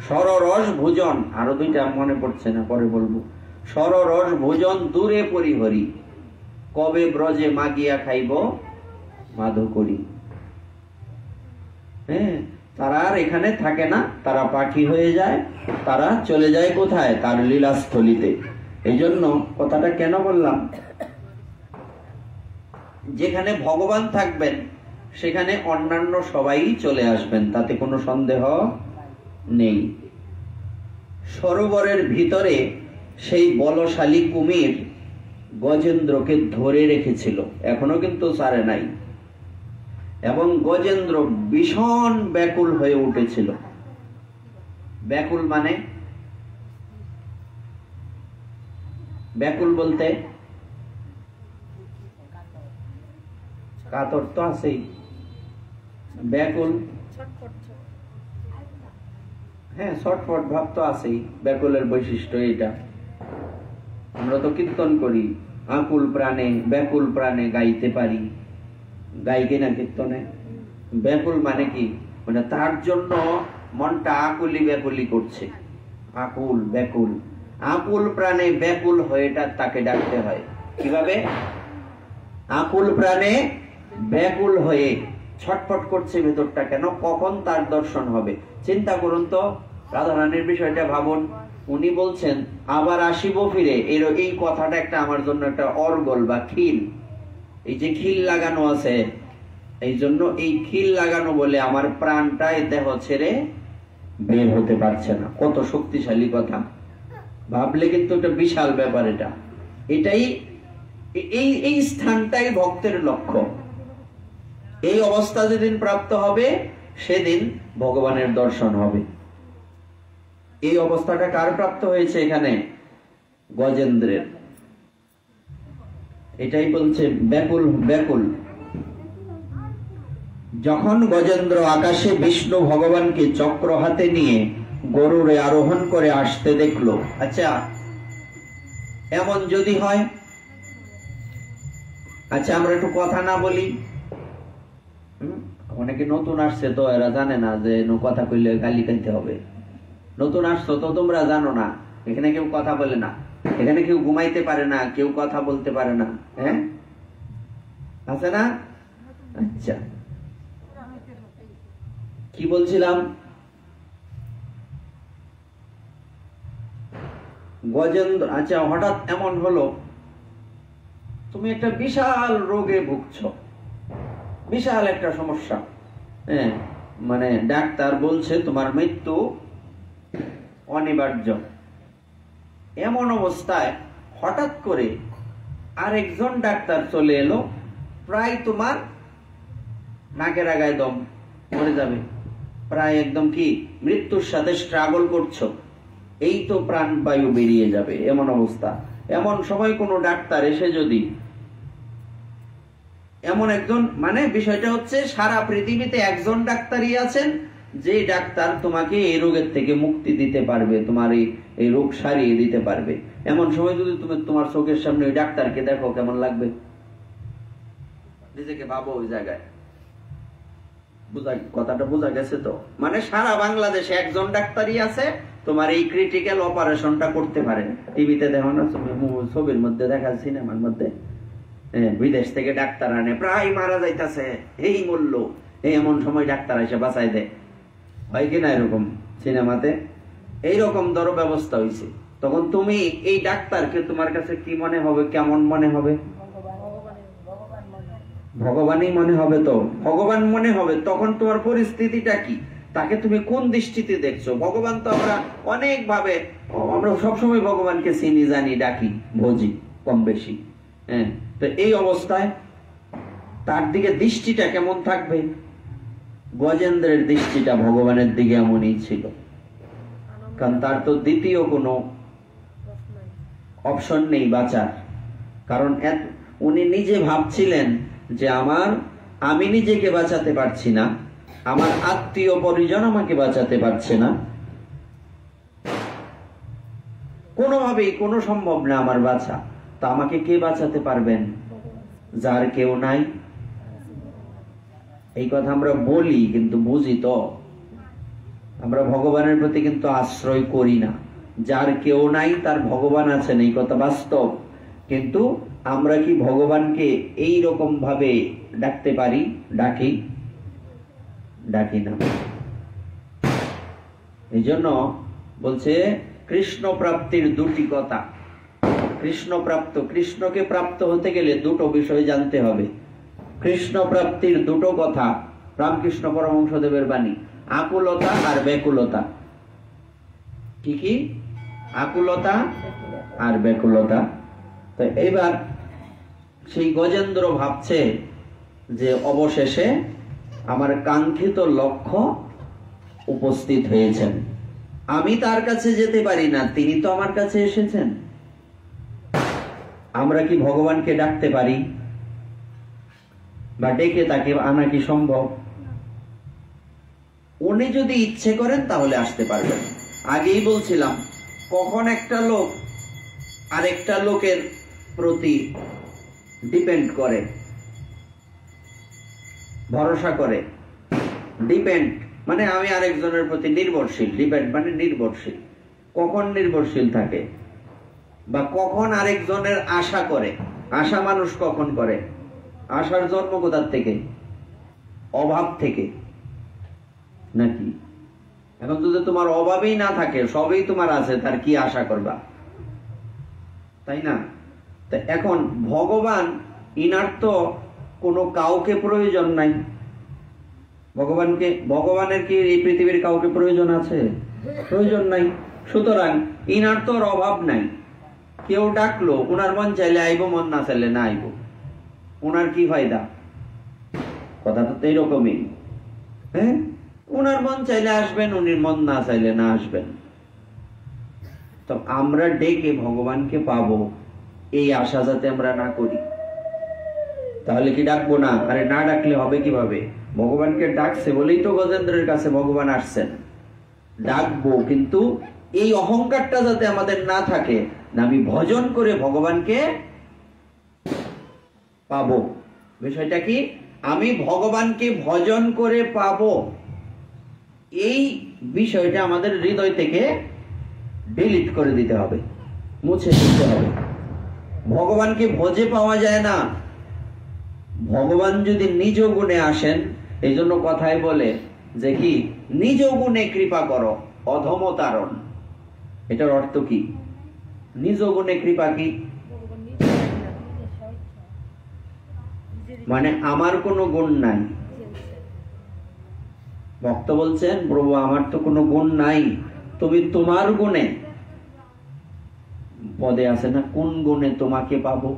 সররস ভোজন, আরো 2টা মনে পড়ছে না, পরে বলবো। সররস ভোজন দূরে পরিহরি, কবে ব্রজে মাগিয়া খাইব মাধুকরী। তারা আর এখানে থাকে না, তারা পাখি হয়ে যায়, তারা চলে যায় কোথায়? তার লীলাস্থলিতে। এই জন্য কথাটা কেন বললাম? যেখানে ভগবান থাকবেন সেখানে অন্যান্য সবাই চলে আসবেন, তাতে কোনো সন্দেহ নেই। সরোবরের ভিতরে সেই বলশালী কুমির গজেন্দ্রকে ধরে রেখেছিল, এখনো কিন্তু ছাড়ে নাই। এবং গজেন্দ্র ভীষণ ব্যাকুল হয়ে উঠেছিল। ব্যাকুল মানে? ব্যাকুল বলতে কাতর তো আছেই, ব্যাকুল, হ্যাঁ, ছটফট ভাব তো আছেই। ব্যাকুলের বৈশিষ্ট্য এটা। আমরা তো কীর্তন করি, আকুল প্রাণে ব্যাকুল প্রাণে গাইতে পারি, গাই কিনা কীর্তনে? ব্যাকুল মানে কি? মানে তার জন্য মনটা আকুলি ব্যাকুলি করছে। আকুল, ব্যাকুল, আকুল প্রাণে ব্যাকুল হয়ে তাকে ডাকতে হয়। কিভাবে? আকুল প্রাণে ব্যাকুল হয়ে ছটফট করছে ভেতরটা। কেন? কখন তার দর্শন হবে। চিন্তা করুন তো, রাধারানীর বিষয়টা ভাবুন। উনি বলছেন আবার আসিব ফিরে, এই কথাটা একটা আমার জন্য একটা অর্গল বা খিল। এই যে খিল লাগানো আছে, এই জন্য এই খিল লাগানো বলে আমার প্রাণটাই দেহ ছেড়ে বের হতে পারছে না। কত শক্তিশালী কথা! ভাবলে কিন্তু এটা বিশাল ব্যাপার। এটাই এই স্থানটাই ভক্তের লক্ষ্য। এই অবস্থা যেদিন প্রাপ্ত হবে সেদিন ভগবানের দর্শন হবে। এই অবস্থাটা কার প্রাপ্ত হয়েছে এখানে? গজেন্দ্রের। এটাই বলছে ব্যাকুল, ব্যাকুল। যখন গজেন্দ্র আকাশে বিষ্ণু ভগবানকে চক্র হাতে নিয়ে গরুরে আরোহণ করে আসতে দেখলো। আচ্ছা, এমন যদি হয়, আচ্ছা আমরা একটু কথা না বলি। অনেকে নতুন আসছে তো এরা জানে না যে কথা কইলে গালি খাইতে হবে। নতুন আসছো তো তোমরা জানো না, এখানে কেউ কথা বলে না, এখানে কেউ ঘুমাইতে পারে না, কেউ কথা বলতে পারে না। হ্যাঁ, আছে না? আচ্ছা, কি বলছিলাম? গজেন্দ্র, আচ্ছা হঠাৎ এমন হলো তুমি একটা বিশাল রোগে ভুগছো, বিশাল একটা সমস্যা। হ্যাঁ, মানে ডাক্তার বলছে তোমার মৃত্যু অনিবার্য। এমন অবস্থায় হঠাৎ করে আরেকজন ডাক্তার চলে এলো, প্রায় তোমার নাকের আগায় দম, মরে যাবে, প্রায় একদম কি মৃত্যুর সাথে স্ট্রাগল করছো, এই তো প্রাণবায়ু বেরিয়ে যাবে, এমন অবস্থা। এমন সময় কোনো ডাক্তার এসে যদি এমন একজন, মানে বিষয়টা হচ্ছে সারা পৃথিবীতে একজন ডাক্তারই আছেন যে ডাক্তার তোমাকে এই রোগের থেকে মুক্তি দিতে পারবে, তোমার এই রোগ সারিয়ে দিতে পারবে। এমন সময় যদি তুমি তোমার চোখের সামনে ওই ডাক্তারকে দেখো, কেমন লাগবে? নিজেকে ভাবো ওই জায়গায়। কথাটা বোঝা গেছে তো? মানে সারা বাংলাদেশে একজন ডাক্তারই আছে তোমার এই ক্রিটিক্যাল অপারেশনটা করতে পারে। টিভিতে দেখো না, ছবির মধ্যে দেখা, সিনেমার মধ্যে, বিদেশ থেকে ডাক্তার আনে, প্রায় মারা যাইতেছে, এই মূল্য, এমন সময় ডাক্তার এসে বাঁচাই দেয়। হয় কিনা এরকম সিনেমাতে এইরকম ধরো ব্যবস্থা হয়েছে, তখন তুমি এই ডাক্তারকে তোমার কাছে কি মনে হবে, কেমন মনে হবে? ভগবানই মনে হবে। তো ভগবান মনে হবে, তখন তোমার পরিস্থিতিটা কি, তাকে তুমি কোন দৃষ্টিতে দেখছো? ভগবান তো আমরা অনেক ভাবে, আমরা সবসময় ভগবানকে চিনি, জানি, ডাকি, ভজি কম বেশি। হ্যাঁ, তো এই অবস্থায় তার দিকে দৃষ্টিটা কেমন থাকবে? গজেন্দ্রের দৃষ্টিটা ভগবানের দিকে এমনই ছিল, কারণ তার তো দ্বিতীয় কোনো অপশন নেই বাঁচার। কারণ উনি নিজে ভাবছিলেন যে আমি নিজেকে বাঁচাতে পারছি না, আমার আত্মীয় পরিজন আমাকে বাঁচাতে পারছে না, কোনোভাবেই কোনো সম্ভব না আমার বাঁচা, তা আমাকে কে বাঁচাতে পারবেন? যার কেউ নাই। এই কথা আমরা বলি কিন্তু বুঝি তো, আমরা ভগবানের প্রতি কিন্তু আশ্রয় করি না। যার কেউ নাই তার ভগবান আছেন, এই কথা বাস্তব, কিন্তু আমরা কি ভগবানকে এই রকম ভাবে ডাকতে পারি? ডাকি না। এই জন্য বলছে কৃষ্ণ প্রাপ্তির দুটি কথা। কৃষ্ণকে প্রাপ্ত হতে গেলে দুটো বিষয় জানতে হবে। কৃষ্ণ প্রাপ্তির দুটো কথা রামকৃষ্ণ পরমহংসদেবের বাণী, আকুলতা আর ব্যাকুলতা। কি কি? আকুলতা আর ব্যাকুলতা। তো এইবার সেই গজেন্দ্র ভাবছে যে অবশেষে আমার কাঙ্ক্ষিত লক্ষ্য উপস্থিত হয়েছেন, আমি তার কাছে যেতে পারি না, তিনি তো আমার কাছে এসেছেন। আমরা কি ভগবানকে ডাকতে পারি বা ডেকে তাকে আনা কি সম্ভব? উনি যদি ইচ্ছে করেন তাহলে আসতে পারবেন। আগেই বলছিলাম, কখন একটা লোক আরেকটা লোকের প্রতি ডিপেন্ড করে, ভরসা করে। ডিপেন্ড মানে আমি আরেকজনের প্রতি নির্ভরশীল, ডিপেন্ড মানে নির্ভরশীল। কখন নির্ভরশীল থাকে বা কখন আরেকজনের আশা করে? আশা মানুষ কখন করে? আশার জন্ম কোথার থেকে? অভাব থেকে নাকি? এখন যদি তোমার অভাবেই না থাকে, সবই তোমার আছে, তার কি আশা করবা? তাই না? তো এখন ইনার তো কোনো কাউকে প্রয়োজন নাই। ভগবানের কি এই পৃথিবীর কাউকে প্রয়োজন আছে? প্রয়োজন নাই। সুতরাং ইনার তো অভাব নাই। কেউ ডাকলো, উনার মন চাইলে আইব, মন না চাইলে না আইব, উনার কি ফায়দা? কথা তো এইরকমই। হ্যাঁ, উনার মন চাইলে আসবেন, উনি মন না চাইলে না আসবেন। তো আমরা ডেকে ভগবানকে পাবো এই আশা যাতে আমরা না করি, তাহলে কি ডাকবো না? আরে না ডাকলে হবে কিভাবে? ভগবানকে ডাকছে বলেই তো গজেন্দ্রের কাছে ভগবান আসছেন। ডাকবো, কিন্তু এই অহংকারটা যাতে আমাদের না থাকে, না আমি ভজন করে ভগবানকে পাবো। বিষয়টা কি? আমি ভগবানকে ভজন করে পাবো, এই বিষয়টা আমাদের হৃদয় থেকে ডিলিট করে দিতে হবে, মুছে দিতে হবে। ভগবানকে ভজে পাওয়া যায় না। ভগবান যদি নিজ গুণে আসেন, এই জন্য কথায় বলে যে কি, নিজ গুণে কৃপা করো অধমতারণ। এটার অর্থ কি? নিজ গুণে কৃপা কি মানে আমার কোনো গুণ নাই। ভক্ত বলছেন, প্রভু আমার তো কোনো গুণ নাই, তুমি তোমার গুণে, পদে আছে না, কোন গুণে তোমাকে পাবো?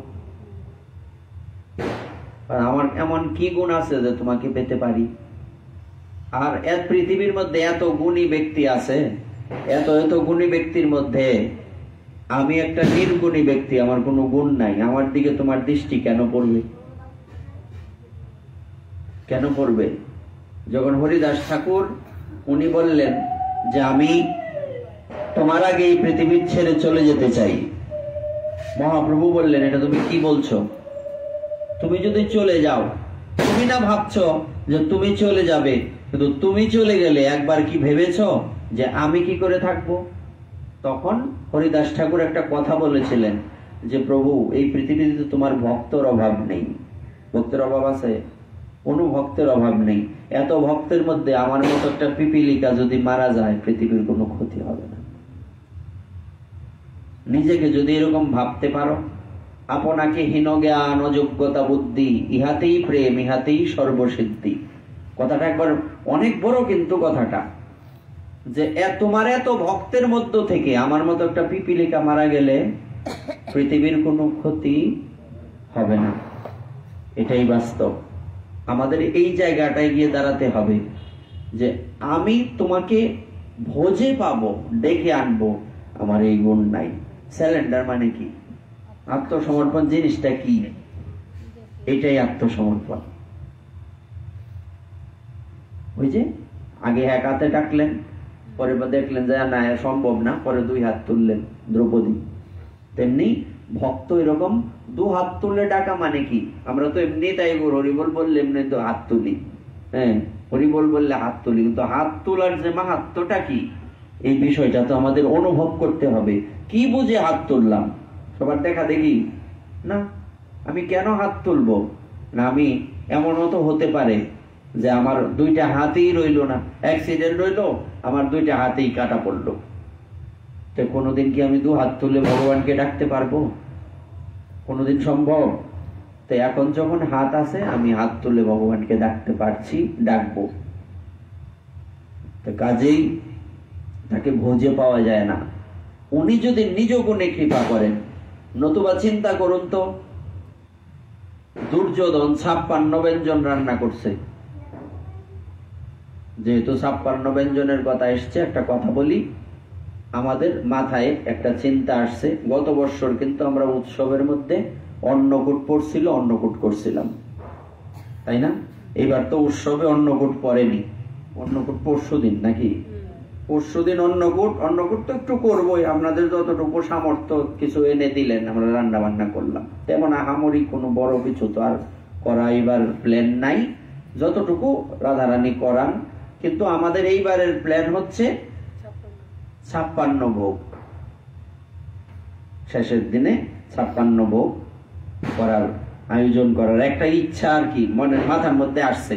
আমার এমন কি গুণ আছে যে তোমাকে পেতে পারি? আর পৃথিবীর মধ্যে এত গুণী ব্যক্তি আছে, এত গুণী ব্যক্তির মধ্যে আমি একটা নির্গুণী ব্যক্তি, আমার কোনো গুণ নাই, আমার দিকে তোমার দৃষ্টি কেন পড়বে? কেন পড়বে? যখন হরিদাস ঠাকুর উনি বললেন যে আমি তোমার আগে এই পৃথিবীর ছেড়ে চলে যেতে চাই, মহাপ্রভু বললেন, এটা তুমি কি বলছো? তুমি যদি চলে যাও, তুমি না ভাবছো যে তুমি চলে যাবে, কিন্তু তুমি চলে গেলে একবার কি ভেবেছো যে আমি কি করে থাকবো? তখন হরিদাস ঠাকুর একটা কথা বলেছিলেন যে প্রভু, এই পৃথিবীতে তোমার ভক্তর অভাব নেই। ভক্তের অভাব আছে? কোনো ভক্তের অভাব নেই। এত ভক্তের মধ্যে আমার মতো একটা পিপিলিকা যদি মারা যায়, পৃথিবীর কোনো ক্ষতি হবে না। নিজেকে যদি এরকম ভাবতে পারো, আপনাকে হীন জ্ঞান অযোগ্যতা বুদ্ধি, ইহাতেই প্রেম ইহাতেই সর্বসিদ্ধি। কথাটা একবার অনেক বড়, কিন্তু কথাটা যে তোমার এত ভক্তের মধ্য থেকে আমার মতো একটা পিপিলিকা মারা গেলে পৃথিবীর কোনো ক্ষতি হবে না। এটাই বাস্তব। আমাদের এই জায়গাটায় গিয়ে দাঁড়াতে হবে যে আমি তোমাকে ভোজে পাবো, ডেকে আনবো, আমার এই গুণ নাই। স্যালেন্ডার মানে কি? আত্মসমর্পণ জিনিসটা কি? এটাই আত্মসমর্পণ। ওই যে আগে এক হাতে ডাকলেন, পরে দেখলেন যে না সম্ভব না, পরে দুই হাত তুললেন দ্রৌপদী। তেমনি ভক্ত এরকম দু হাত তুলে ডাকা মানে কি? আমরা তো এমনি তাই হরিবল বললে এমনি তো হাত তুলি, হ্যাঁ হরিবল বললে হাত তুলি, কিন্তু হাত তোলার যে মাহাত্ম্যটা কি, এই বিষয়টা তো আমাদের অনুভব করতে হবে। কি বুঝে হাত তুললাম? সবার দেখা দেখি না। আমি কেন হাত তুলবো না? আমি এমনও তো হতে পারে যে আমার দুইটা হাতেই রইলো না, অ্যাক্সিডেন্ট রইলো, আমার দুইটা হাতেই কাটা পড়লো। তো কোনোদিন কি আমি দু হাত তুলে ভগবানকে ডাকতে পারবো? কোনোদিন সম্ভব? তো এখন যখন হাত আছে, আমি হাত তুলে ভগবানকে ডাকতে পারছি, ডাকবো। তো কাজেই তাকে ভোজে পাওয়া যায় না। উনি যদি নিজ গুণে কৃপা করেন, নতুবা চিন্তা করুন তো, দুর্যোধন 56 ব্যঞ্জন রান্না করছে। যেহেতু 56 ব্যঞ্জনের কথা এসছে, একটা কথা বলি, আমাদের মাথায় একটা চিন্তা আসছে। গত বছর কিন্তু আমরা উৎসবের মধ্যে অন্নকূট পড়ছিল, অন্নকূট করছিলাম, তাই না? এবার তো উৎসবে অন্নকূট পড়েনি, অন্নকূট পরশুদিন নাকি? পরশুদিন অন্নকূট। অন্নকূট তো একটু করবোই, আপনাদের যতটুকু সামর্থ্য কিছু এনে দিলেন, আমরা রান্না বান্না করলাম। তেমন আহামরি কোনো বড় কিছু তো আর করা এবার প্ল্যান নাই, যতটুকু রাধারানী করান। কিন্তু আমাদের এইবারের প্ল্যান হচ্ছে 56 ভোগ, শেষের দিনে 56 ভোগ করার আয়োজন করার একটা ইচ্ছা আর কি মনের মাথার মধ্যে আসছে।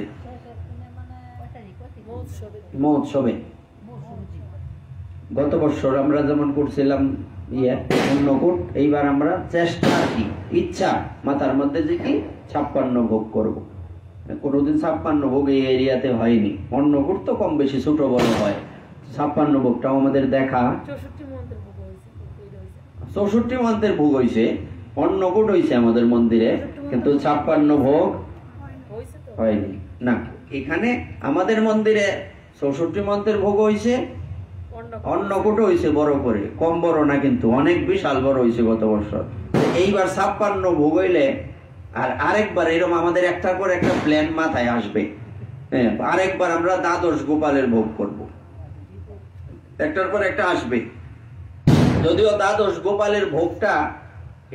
মহোৎসবে গত বছর আমরা যেমন করছিলাম অন্নকূট, এইবার আমরা চেষ্টা আর কি, ইচ্ছা মাথার মধ্যে যে কি 56 ভোগ করব। কোনোদিন 56 ভোগ এই এরিয়াতে হয়নি। অন্নকূট তো কম বেশি ছোট বড় হয়, 56 ভোগটাও আমাদের দেখা। 64 মন্ত্রের ভোগ হয়েছে, অন্নকূট হয়েছে আমাদের মন্দিরে, কিন্তু 56 ভোগ হয়নি না। এখানে আমাদের মন্দিরে 64 মন্ত্রের ভোগ হয়েছে, অন্নকূট হয়েছে বড় করে, কম বড় না কিন্তু অনেক বিশাল বড় হয়েছে গত বছর। এইবার 56 ভোগ হইলে আর আরেকবার এরকম আমাদের একটা করে একটা প্ল্যান মাথায় আসবে। হ্যাঁ, আরেকবার আমরা দ্বাদশ গোপালের ভোগ করব, একটার পর একটা আসবে। যদিও দ্বাদশ গোপালের ভোগটা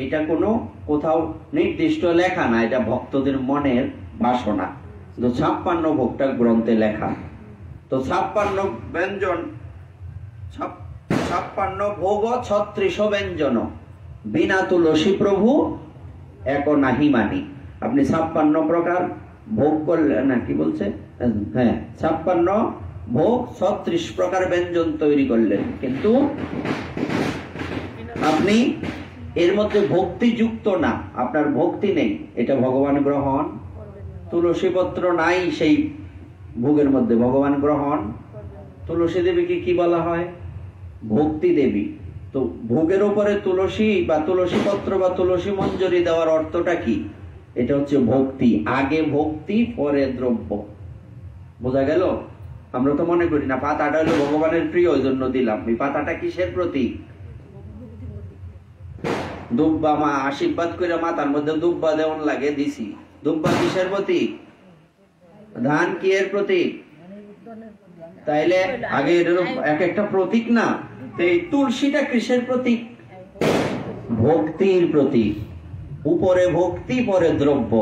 এটা কোনো কোথাও নির্দিষ্ট লেখা না, এটা ভক্তদের মনের বাসনা। তো 56 ভোগটা গ্রন্থে লেখা। তো 56 ব্যঞ্জন, 56 ভোগ 36 ব্যঞ্জন, বিনা তুলসী প্রভু এক নাহি মানি। আপনি 56 প্রকার ভোগ করলেন না, কি বলছে? হ্যাঁ, 56 ভোগ 36 প্রকার ব্যঞ্জন তৈরি করলেন, কিন্তু আপনি এর মধ্যে ভক্তি যুক্ত না, আপনার ভক্তি নেই, এটা ভগবান গ্রহণ। তুলসী পত্র নাই সেই ভোগের মধ্যে, ভগবান গ্রহণ। তুলসী দেবীকে কি বলা হয়? ভক্তি দেবী। তো ভোগের উপরে তুলসী বা তুলসী পত্র বা তুলসী মঞ্জরি দেওয়ার অর্থটা কি? এটা হচ্ছে ভক্তি। আগে ভক্তি, পরে দ্রব্য। বোঝা গেল? আমরা তো মনে করি না পাতাটা হলো ভগবানের প্রিয়, ওই জন্য দিলাম। এই পাতাটা কিসের প্রতীক? দুব্বা, মা আশীর্বাদ করে মাথার মধ্যে দুব্বা দেওয়ান লাগে, দিছি। দুব্বা কিসের প্রতীক? ধান কি এর প্রতীক? তাইলে আগে এক একটা প্রতীক না। এই তুলসীটা কিসের প্রতীক? ভক্তির প্রতীক। উপরে ভক্তি, পরে দ্রব্য।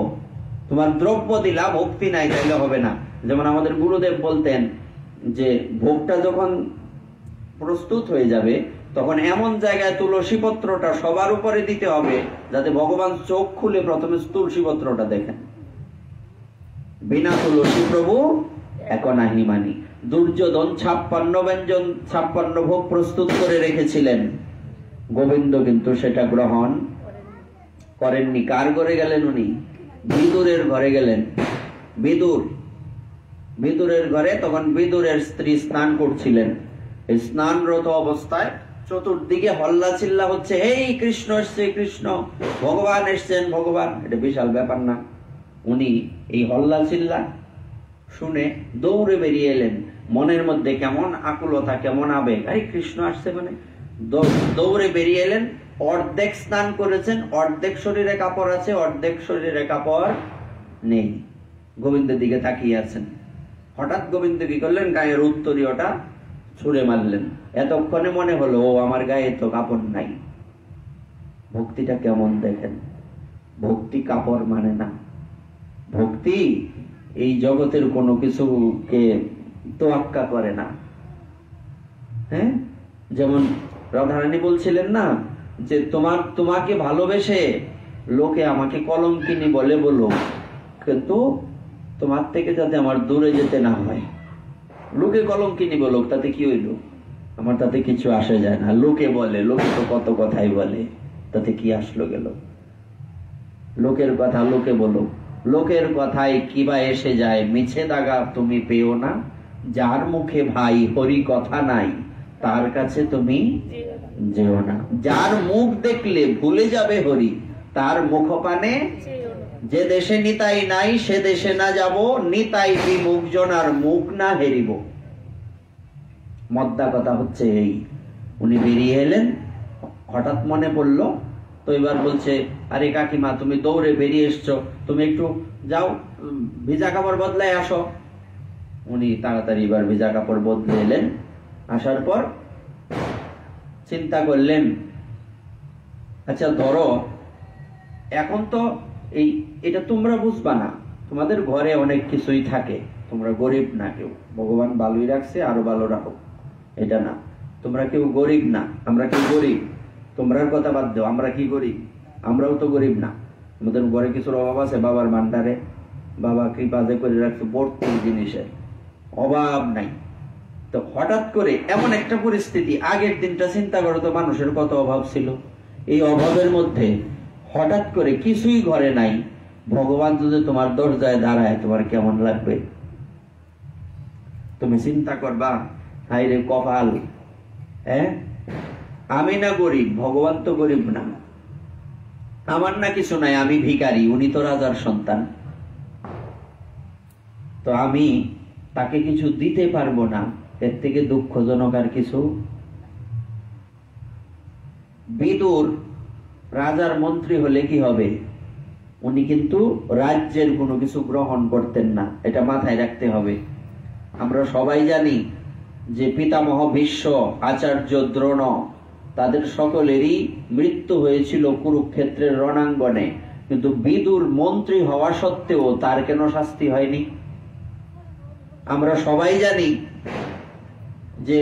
তোমার দ্রব্য দিলা, ভক্তি নাই, তাইলে হবে না। যেমন আমাদের গুরুদেব বলতেন যে ভোগটা যখন প্রস্তুত হয়ে যাবে, তখন এমন জায়গায় তুলসী পত্রটা সবার উপরে দিতে হবে যাতে ভগবান চোখ খুলে প্রথমে তুলসী পত্রটা দেখেন। বিনা তুলসী প্রভু এক নাহি মানি। দুর্যোধন 56 ভোগ প্রস্তুত করে রেখেছিলেন, গোবিন্দ কিন্তু সেটা গ্রহণ করেননি। কার ঘরে গেলেন উনি? বিদুরের ঘরে গেলেন। বিদুরের ঘরে তখন বিদুরের স্ত্রী স্নান করছিলেন। এই স্নানরত অবস্থায় চতুর্দিকে হল্লা চিল্লা হচ্ছে, এই কৃষ্ণ এসছে, কৃষ্ণ, ভগবান এসছেন, ভগবান। এটা বিশাল ব্যাপার না? উনি এই হল্লা চিল্লা শুনে দৌড়ে বেরিয়ে এলেন। মনের মধ্যে কেমন আকুলতা, কেমন আবেগ, এই কৃষ্ণ আসছে মানে দৌড়ে বেরিয়ে এলেন। অর্ধেক স্নান করেছেন, অর্ধেক শরীরে কাপড় আছে, অর্ধেক শরীরে কাপড় নেই, গোবিন্দের দিকে তাকিয়ে আছেন। হঠাৎ গোবিন্দ কি করলেন? গায়ের উত্তরীয়টা ছুঁড়ে মারলেন। এতক্ষণে মনে হলো, ও আমার গায়ে তো কাপড় নাই। ভক্তিটা কেমন দেখেন? ভক্তি কাপড় মানে না। ভক্তি এই জগতের কোনো কিছুকে তোয়াক্কা করে না। হ্যাঁ, যেমন রাধারানী বলছিলেন না, যে তোমাকে ভালোবেসে লোকে আমাকে কলঙ্কিনী বলে বলো, কিন্তু তোমার থেকে যাতে আমার দূরে যেতে না হয়। লোকে কলঙ্কিনী বলুক, তাতে কি হইল? আমার তাতে কিছু আসে যায় না। লোকে বলে, লোকে তো কত কথাই বলে, তাতে কি আসলো গেল? লোকের কথা লোকে বলো, লোকের কথায় কিবা এসে যায়, মিছে দাগা তুমি পেও না। যার মুখে ভাই হরি কথা নাই, তার কাছে তুমি যেও না। যার মুখ দেখলে ভুলে যাবে হরি, তার মুখপানে যে দেশে নিতাই নাই, সে দেশে না যাব। নিতাই বিমুখ জনার মুখ না হেরিব। মদ্দা কথা হচ্ছে এই। উনি বেরিয়ে এলেন, হঠাৎ মনে পড়লো, তো এবার বলছে, আরে কাকিমা, তুমি দৌড়ে বেরিয়ে এসছো, তুমি একটু যাও ভিজা কাপড় বদলায় আসো। উনি তাড়াতাড়ি এবার ভিজা কাপড় বদলে এলেন। আসার পর চিন্তা করলেন, আচ্ছা ধরো এখন তো এটা তোমরা বুঝবা না, তোমাদের ঘরে অনেক কিছুই থাকে, তোমরা গরিব না কেউ, ভগবান ভালোই রাখছে, আরো ভালো রাখো, এটা না। তোমরা কেউ গরিব না, আমরা কেউ গরিব। তোমরার কথা বাদ দাও, আমরা কি গরিব? আমরাও তো গরিব না। আমাদের ঘরে কিছুর অভাব আছে? বাবার ভান্ডারে বাবা কৃপাতে করে রাখছে, প্রত্যেক জিনিসের অভাব নাই। তো হঠাৎ করে এমন একটা পরিস্থিতি, আগের দিনটা চিন্তা করো তো, মানুষের কত অভাব ছিল। এই অভাবের মধ্যে হঠাৎ করে কিছুই ঘরে নাই, ভগবান যদি তোমার দরজায় দাঁড়ায়, তোমার কেমন লাগবে? তুমি চিন্তা করবা, হাই রে কপাল, হ্যাঁ, আমি না গরিব, ভগবান তো গরিব না, আমার না কিছু নাই, আমি ভিখারি, উনি তো রাজার সন্তান, তো আমি তাকে কিছু দিতে পারবো না, এর থেকে দুঃখজনক আর কিছু। বিদুর রাজার মন্ত্রী হলে কি হবে? উনি কিন্তু রাজ্যের কোনো কিছু গ্রহণ করতেন না, এটা মাথায় রাখতে হবে। আমরা সবাই জানি যে পিতামহ ভীষ্ম, আচার্য দ্রোণ, তাদের সকলেরই মৃত্যু হয়েছিল কুরুক্ষেত্রের রণাঙ্গনে, কিন্তু বিদুর মন্ত্রী হওয়া সত্ত্বেও তার কেন শাস্তি হয়নি? আমরা সবাই জানি যে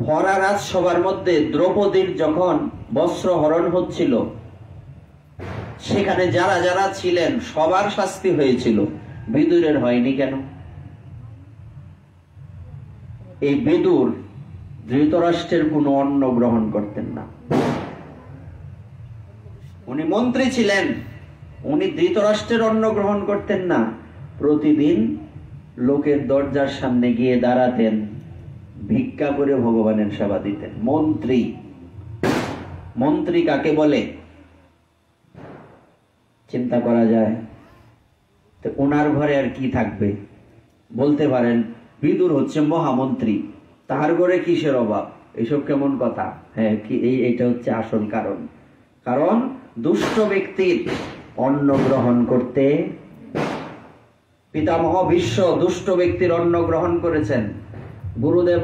ভরা রাজসভার মধ্যে দ্রৌপদীর যখন বস্ত্র হরণ হচ্ছিল, সেখানে যারা যারা ছিলেন সবার শাস্তি হয়েছিল, বিদুরের হয়নি কেন? এই বিদুর ধৃতরাষ্ট্রের কোনো অন্ন গ্রহণ করতেন না। উনি মন্ত্রী ছিলেন, উনি ধৃতরাষ্ট্রের অন্ন গ্রহণ করতেন না। প্রতিদিন লোকের দরজার সামনে গিয়ে দাঁড়াতেন, ভিক্ষা করে ভগবানের সেবা দিতেন। মন্ত্রী, মন্ত্রী কাকে বলে চিন্তা করা যায়? তো ওনার ঘরে আর কি থাকবে? বলতে পারেন বিদুর হচ্ছে মহামন্ত্রী, তাহার ঘরে কিসের অভাব? এসব কেমন কথা? হ্যাঁ, এইটা হচ্ছে আসল কারণ। কারণ দুষ্ট ব্যক্তির অন্ন গ্রহণ করতে, পিতামহ ভীষ্ম দুষ্ট ব্যক্তির অন্ন গ্রহণ করেছেন, গুরুদেব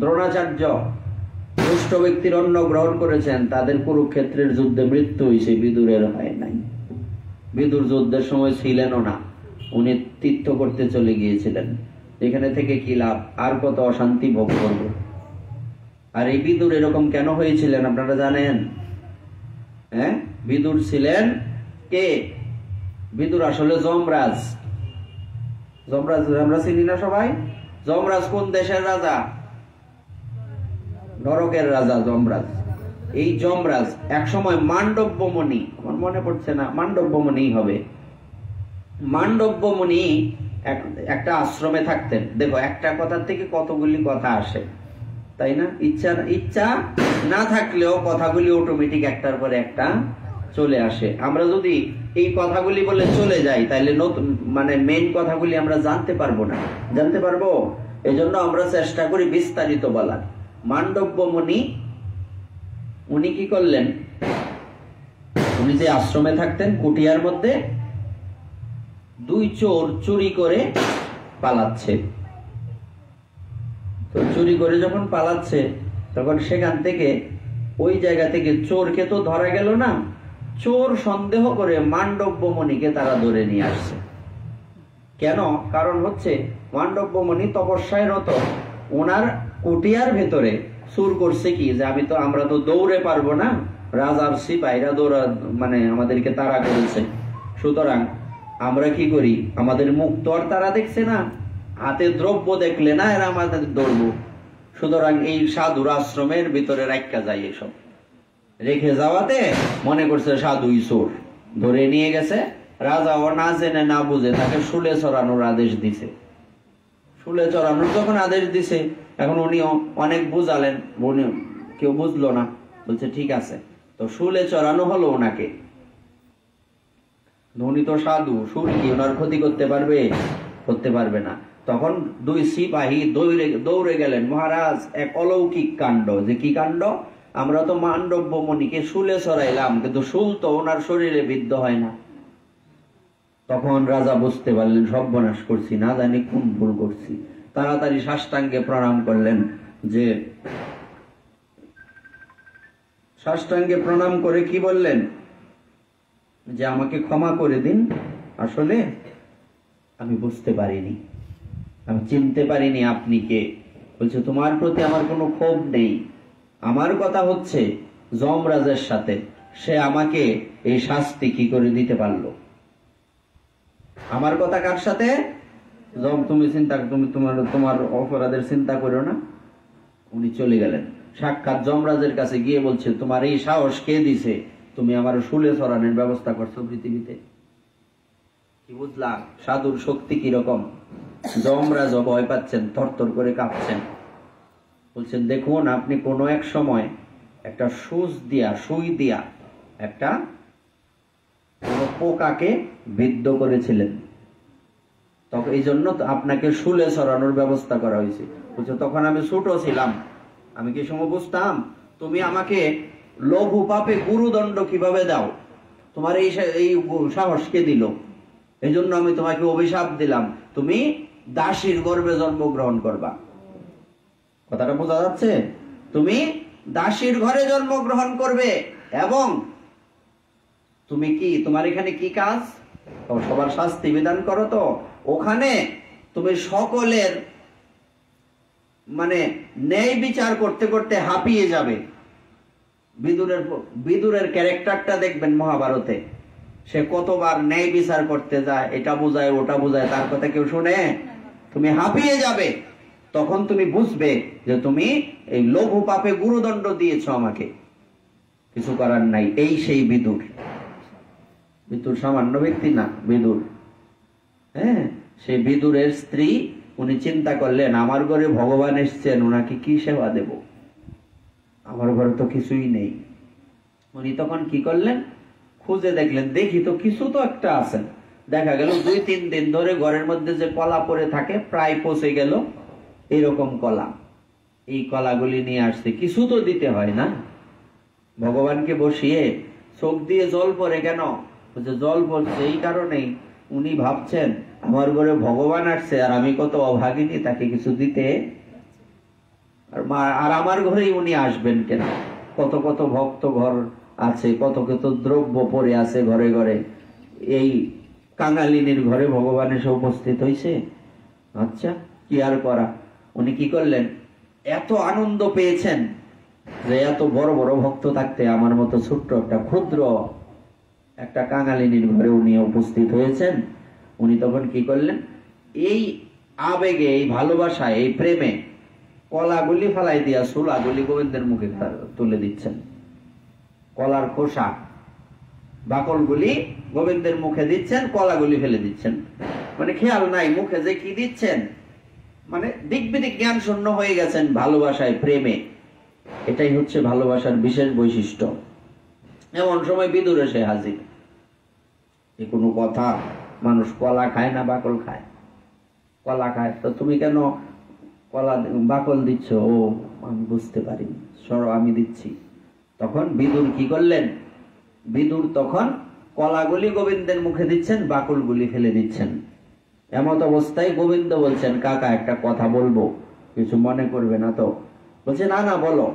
দ্রোণাচার্য দুষ্ট ব্যক্তির অন্ন গ্রহণ করেছেন, তাদের কুরুক্ষেত্রের যুদ্ধে মৃত্যু হয়েছে, বিদুরের হয় নাই। বিদুর যুদ্ধের সময় ছিলেনও না, উনি তীর্থ করতে চলে গিয়েছিলেন। এখানে থেকে কি লাভ? আর কত অশান্তি ভোগ করব। আর এই বিদুর এরকম কেন হয়েছিলেন আপনারা জানেন? হ্যাঁ, বিদুর ছিলেন কে? বিদুর আসলে যমরাজ। যমরাজ আমরা চিনি না সবাই? যমরাজ কোন দেশের রাজা? নরকের রাজা যমরাজ। এই যমরাজ এক সময় মান্ডব্য মুনি, আমার মনে পড়ছে না, মান্ডব্য মুনি হবে, মান্ডব্য মুনি একটা আশ্রমে থাকতেন। দেখো একটা কথার থেকে কতগুলি কথা আসে, তাই না? ইচ্ছা না থাকলেও কথাগুলি অটোমেটিক একটার পর একটা চলে আসে। আমরা যদি এই কথাগুলি বলে চলে যাই তাহলে নতুন মানে মেইন কথাগুলি আমরা জানতে পারবো না। জানতে পারবো? এজন্য আমরা চেষ্টা করি বিস্তারিত বলার। মান্ডব্য মুনি উনি কি করলেন, উনি যে আশ্রমে থাকতেন কুটিয়ার মধ্যে, দুই চোর চুরি করে পালাচ্ছে। তো চুরি করে যখন পালাচ্ছে তখন সেখান থেকে ওই জায়গা থেকে চোরকে তো ধরা গেল না, চোর সন্দেহ করে মান্ডব্য মুনিকে তারা ধরে নিয়ে আসছে। কেন? কারণ হচ্ছে মান্ডব্য মুনি তপস্যায় রত, ওনার কুটিয়ার ভেতরে চুর করছে কি যে আমরা তো দৌড়ে পারবো না, রাজার সিপাহীরা দৌড়া মানে আমাদেরকে তাড়া করেছে, সুতরাং আমরা কি করি, আমাদের মুখ তো আর তারা দেখছে না, হাতে দ্রব্য দেখলে না এরা আমাদের দৌড়বো, সুতরাং এই সাধুর আশ্রমের ভিতরে রাখা যায়। এসব রেখে যাওয়াতে মনে করছে সাধুই চোর, ধরে নিয়ে গেছে। রাজা ও না জেনে না বুঝে তাকে শুলে চড়ানোর আদেশ দিছে। শুলে চড়ানোর যখন আদেশ দিছে, এখন উনি অনেক বুঝালেন, উনি কেউ বুঝলো না, বলছে ঠিক আছে। তো শুলে চড়ানো হলো ওনাকে। উনি তো সাধু, সুর কি ওনার ক্ষতি করতে পারবে? করতে পারবে না। তখন দুই সিপাহী দৌড়ে গেলেন, মহারাজ এক অলৌকিক কাণ্ড। যে কি কাণ্ড? আমরা তো মান্ডব্য মুনিকে শুলে চড়াইলাম, কিন্তু শুল তো ওনার শরীরে বিদ্ধ হয় না। তখন রাজা বুঝতে পারলেন সর্বনাশ করছি, না জানি কোন ভুল করছি। তাড়াতাড়ি সাষ্টাঙ্গে প্রণাম করলেন, যে সাষ্টাঙ্গে প্রণাম করে কি বললেন, যে আমাকে ক্ষমা করে দিন, আসলে আমি বুঝতে পারিনি, আমি চিনতে পারিনি আপনি কে। বলছে তোমার প্রতি আমার কোনো ক্ষোভ নেই, আমার কথা হচ্ছে যমরাজের সাথে, সে আমাকে এই শাস্তি কি করে দিতে পারলো। আমার কথা কার সাথে? তুমি তোমার অপরাধের চিন্তা করো না। উনি চলে গেলেন, সাক্ষাৎ যমরাজের কাছে গিয়ে বলছে তোমার এই সাহস কে দিছে, তুমি আমার শুলে চড়ানোর ব্যবস্থা করছো পৃথিবীতে। কি বুঝলাম সাধুর শক্তি কিরকম। যমরাজ ভয় পাচ্ছেন, থরথর করে কাঁপছেন। বলছেন দেখুন আপনি কোনো এক সময় একটা সুই দিয়া একটা কোনো পোকাকে বিদ্ধ করেছিলেন, তখন এই জন্য আপনাকে শুলে চড়ানোর ব্যবস্থা করা হয়েছে। বলছে তখন আমি ছোট ছিলাম, আমি কি সময় বুঝতাম তুমি আমাকে লঘু পাপে গুরুদণ্ড কিভাবে দাও, তোমার এই সাহস কে দিল? এই জন্য আমি তোমাকে অভিশাপ দিলাম, তুমি দাসীর গর্ভে জন্মগ্রহণ করবা। কথাটা বোঝা যাচ্ছে? তুমি দাসীর ঘরে জন্মগ্রহণ করবে, এবং তুমি কি, তোমার এখানে কি কাজ? সবার শাস্তি বিধান করো, তো ওখানে তুমি সকলের মানে ন্যায় বিচার করতে করতে হাঁপিয়ে যাবে। বিদুরের ক্যারেক্টারটা দেখবেন মহাভারতে, সে কতবার ন্যায় বিচার করতে যায়, এটা বোঝায় ওটা বোঝায়, তার কথা কেউ শুনে? তুমি হাঁপিয়ে যাবে, তখন তুমি বুঝবে যে তুমি এই লঘু পাপে গুরুদণ্ড দিয়েছ আমাকে, কিছু করার নাই। এই সেই বিদুর। বিদুর সামান্য ব্যক্তি না, বিদুর। হ্যাঁ, সেই বিদুরের স্ত্রী, উনি চিন্তা করলেন আমার ঘরে ভগবান এসছেন, ওনাকে কি সেবা দেব, আমার ঘরে তো কিছুই নেই। উনি তখন কি করলেন, খুঁজে দেখলেন, দেখি তো কিছু তো একটা আছে। দেখা গেল 2-3 দিন ধরে ঘরের মধ্যে যে কলা পড়ে থাকে, প্রায় পচে গেল এরকম কলা, এই কলাগুলি নিয়ে আসছে, কিছু তো দিতে হয় না। ভগবানকে বসিয়ে চোখ দিয়ে জল পড়ে কেন? জল পড়ছে এই কারণেই উনি ভাবছেন আমার ঘরে ভগবান আসছে আর আমি কত অভাগিনী, তাকে কিছু দিতে, আর আমার ঘরেই উনি আসবেন কেন? কত কত ভক্ত ঘর আছে, কত কত দ্রব্য পড়ে আছে ঘরে ঘরে, এই কাঙালিনীর ঘরে ভগবান এসে উপস্থিত হয়েছে। আচ্ছা কি আর করা। উনি কি করলেন, এত আনন্দ পেয়েছেন যে এত বড় বড় ভক্ত থাকতে আমার মতো ছোট্ট একটা ক্ষুদ্র একটা কাঙালিনীর ঘরে উনি উপস্থিত হয়েছেন। উনি তখন কি করলেন, এই আবেগে, এই ভালোবাসায়, এই প্রেমে কলাগুলি ফেলাই দিয়া ছোলাগুলি গোবিন্দের মুখে তুলে দিচ্ছেন। কলার খোসা, বাকলগুলি গোবিন্দের মুখে দিচ্ছেন, কলাগুলি ফেলে দিচ্ছেন। মানে খেয়াল নাই মুখে যে কি দিচ্ছেন, মানে দিক বিদিক জ্ঞান শূন্য হয়ে গেছেন ভালোবাসায়, প্রেমে। এটাই হচ্ছে ভালোবাসার বিশেষ বৈশিষ্ট্য। এমন সময় বিদুর এসে হাজির। এ কোনো কথা? মানুষ কলা খায় না বাকল খায়? কলা খায়, তো তুমি কেন কলা বাকল দিচ্ছ? ও আমি বুঝতে পারিনি, সরো আমি দিচ্ছি। তখন বিদুর কি করলেন? বিদুর তখন কলাগুলি গোবিন্দের মুখে দিচ্ছেন, বাকলগুলি ফেলে দিচ্ছেন। এমত অবস্থায় গোবিন্দ বলছেন, কাকা একটা কথা বলবো, কিছু মনে করবে না তো? বলছে, না না বলো।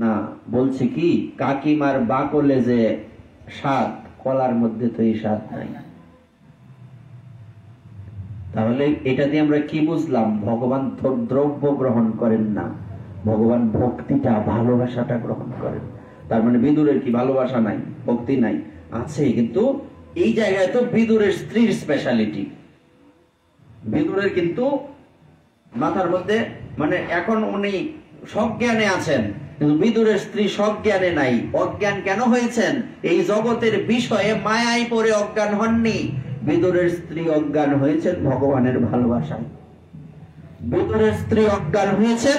না, বলছি কি, কাকিমার বাকলে যে স্বাদ, কলার মধ্যে তো এই স্বাদ নাই। তাহলে এটা দিয়ে আমরা কি বুঝলাম? ভগবান দ্রব্য গ্রহণ করেন না, ভগবান ভক্তিটা, ভালোবাসাটা গ্রহণ করেন। তার মানে বিদুরের কি ভালোবাসা নাই, ভক্তি নাই? আছে, কিন্তু এই জায়গায় তো বিদুরের স্ত্রীর স্পেশালিটি। বিদুরের কিন্তু মাথার মধ্যে, মানে এখন উনি সজ্ঞানে আছেন, কিন্তু বিদুরের স্ত্রী সজ্ঞানে নাই। অজ্ঞান কেন হয়েছেন? এই জগতের বিষয়ে মায়ায় পড়ে অজ্ঞান হননি। বিদুরের স্ত্রী অজ্ঞান হয়েছেন ভগবানের ভালোবাসায়। বিদুরের স্ত্রী অজ্ঞান হয়েছেন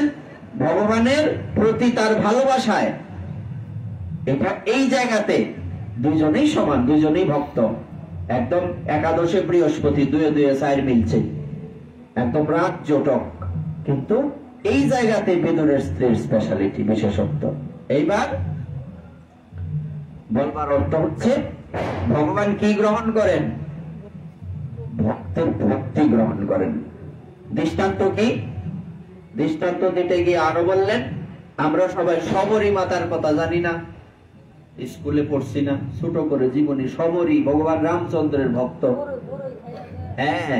ভগবানের প্রতি তার ভালোবাসায়। এটা এই জায়গাতে দুজনেই সমান, দুজনেই ভক্ত। একদম একাদশে বৃহস্পতি, দুয়ে দুয়ে চার মিলছে, একদম রাত জোটক। কিন্তু এই জায়গাতে বিদুরের স্ত্রীর স্পেশালিটি, বিশেষত্ব। এইবার বলবার অর্থ হচ্ছে, ভগবান কি গ্রহণ করেন? ভক্তের ভক্তি গ্রহণ করেন। দৃষ্টান্ত কি? দৃষ্টান্ত দিতে গিয়ে আরো বললেন, আমরা সবাই শবরী মাতার কথা জানি না, স্কুলে পড়ছি না, ছোট করে জীবনী। শবরী ভগবান রামচন্দ্রের ভক্ত। হ্যাঁ,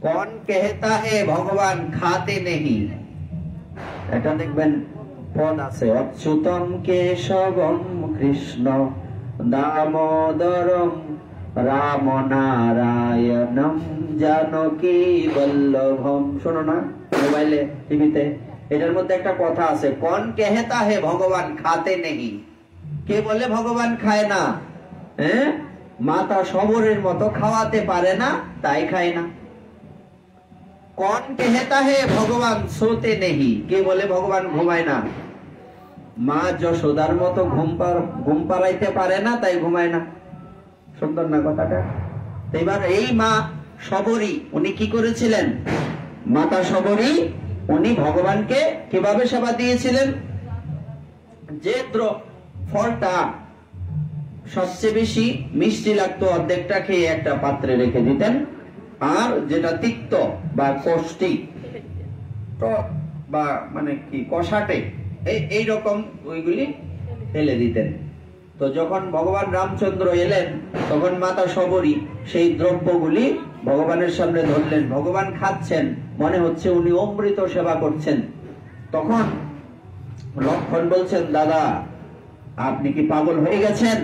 কौन कहता है ভগবান খাতে নেহি, এটা দেখবেন পদ আছে, অচ্যুতম কেশবম কৃষ্ণ দামোদরম রাম নারায়ণম জানকী বল্লভম। শোনো না মোবাইলে, টিভিতে, এটার মধ্যে একটা কথা আছে, कौन कहता है ভগবান খাতে নেহি। কে বলে ভগবান খায় না? হ্যাঁ, মাতা শবরের মতো খাওয়াতে পারে না, তাই খায় না। कौन कहता है ভগবান সোতে নেহি, কে বলে ভগবান ঘুমায় না? মা যশোদার মতো ঘুম পাড়াইতে পারে না, তাই ঘুমায় না। সুন্দর না কথাটা? এবার এই মা শবরী, উনি কি করেছিলেন? মাতা শবরী, উনি ভগবানকে কিভাবে সেবা দিয়েছিলেন? যে ফলটা সবচেয়ে বেশি মিষ্টি লাগতো, অর্ধেকটা খেয়ে একটা পাত্রে রেখে দিতেন, আর যেটা তিক্ত বা কষ্টি বা মানে কি কষাটে, এই রকম ওইগুলি ফেলে দিতেন। তো যখন ভগবান রামচন্দ্র এলেন, তখন মাতা শবরী সেই দ্রব্যগুলি ভগবানের সামনে ধরলেন। ভগবান খাচ্ছেন, মনে হচ্ছে উনি অমৃত সেবা করছেন। তখন লক্ষণ বলছেন, দাদা আপনি কি পাগল হয়ে গেছেন?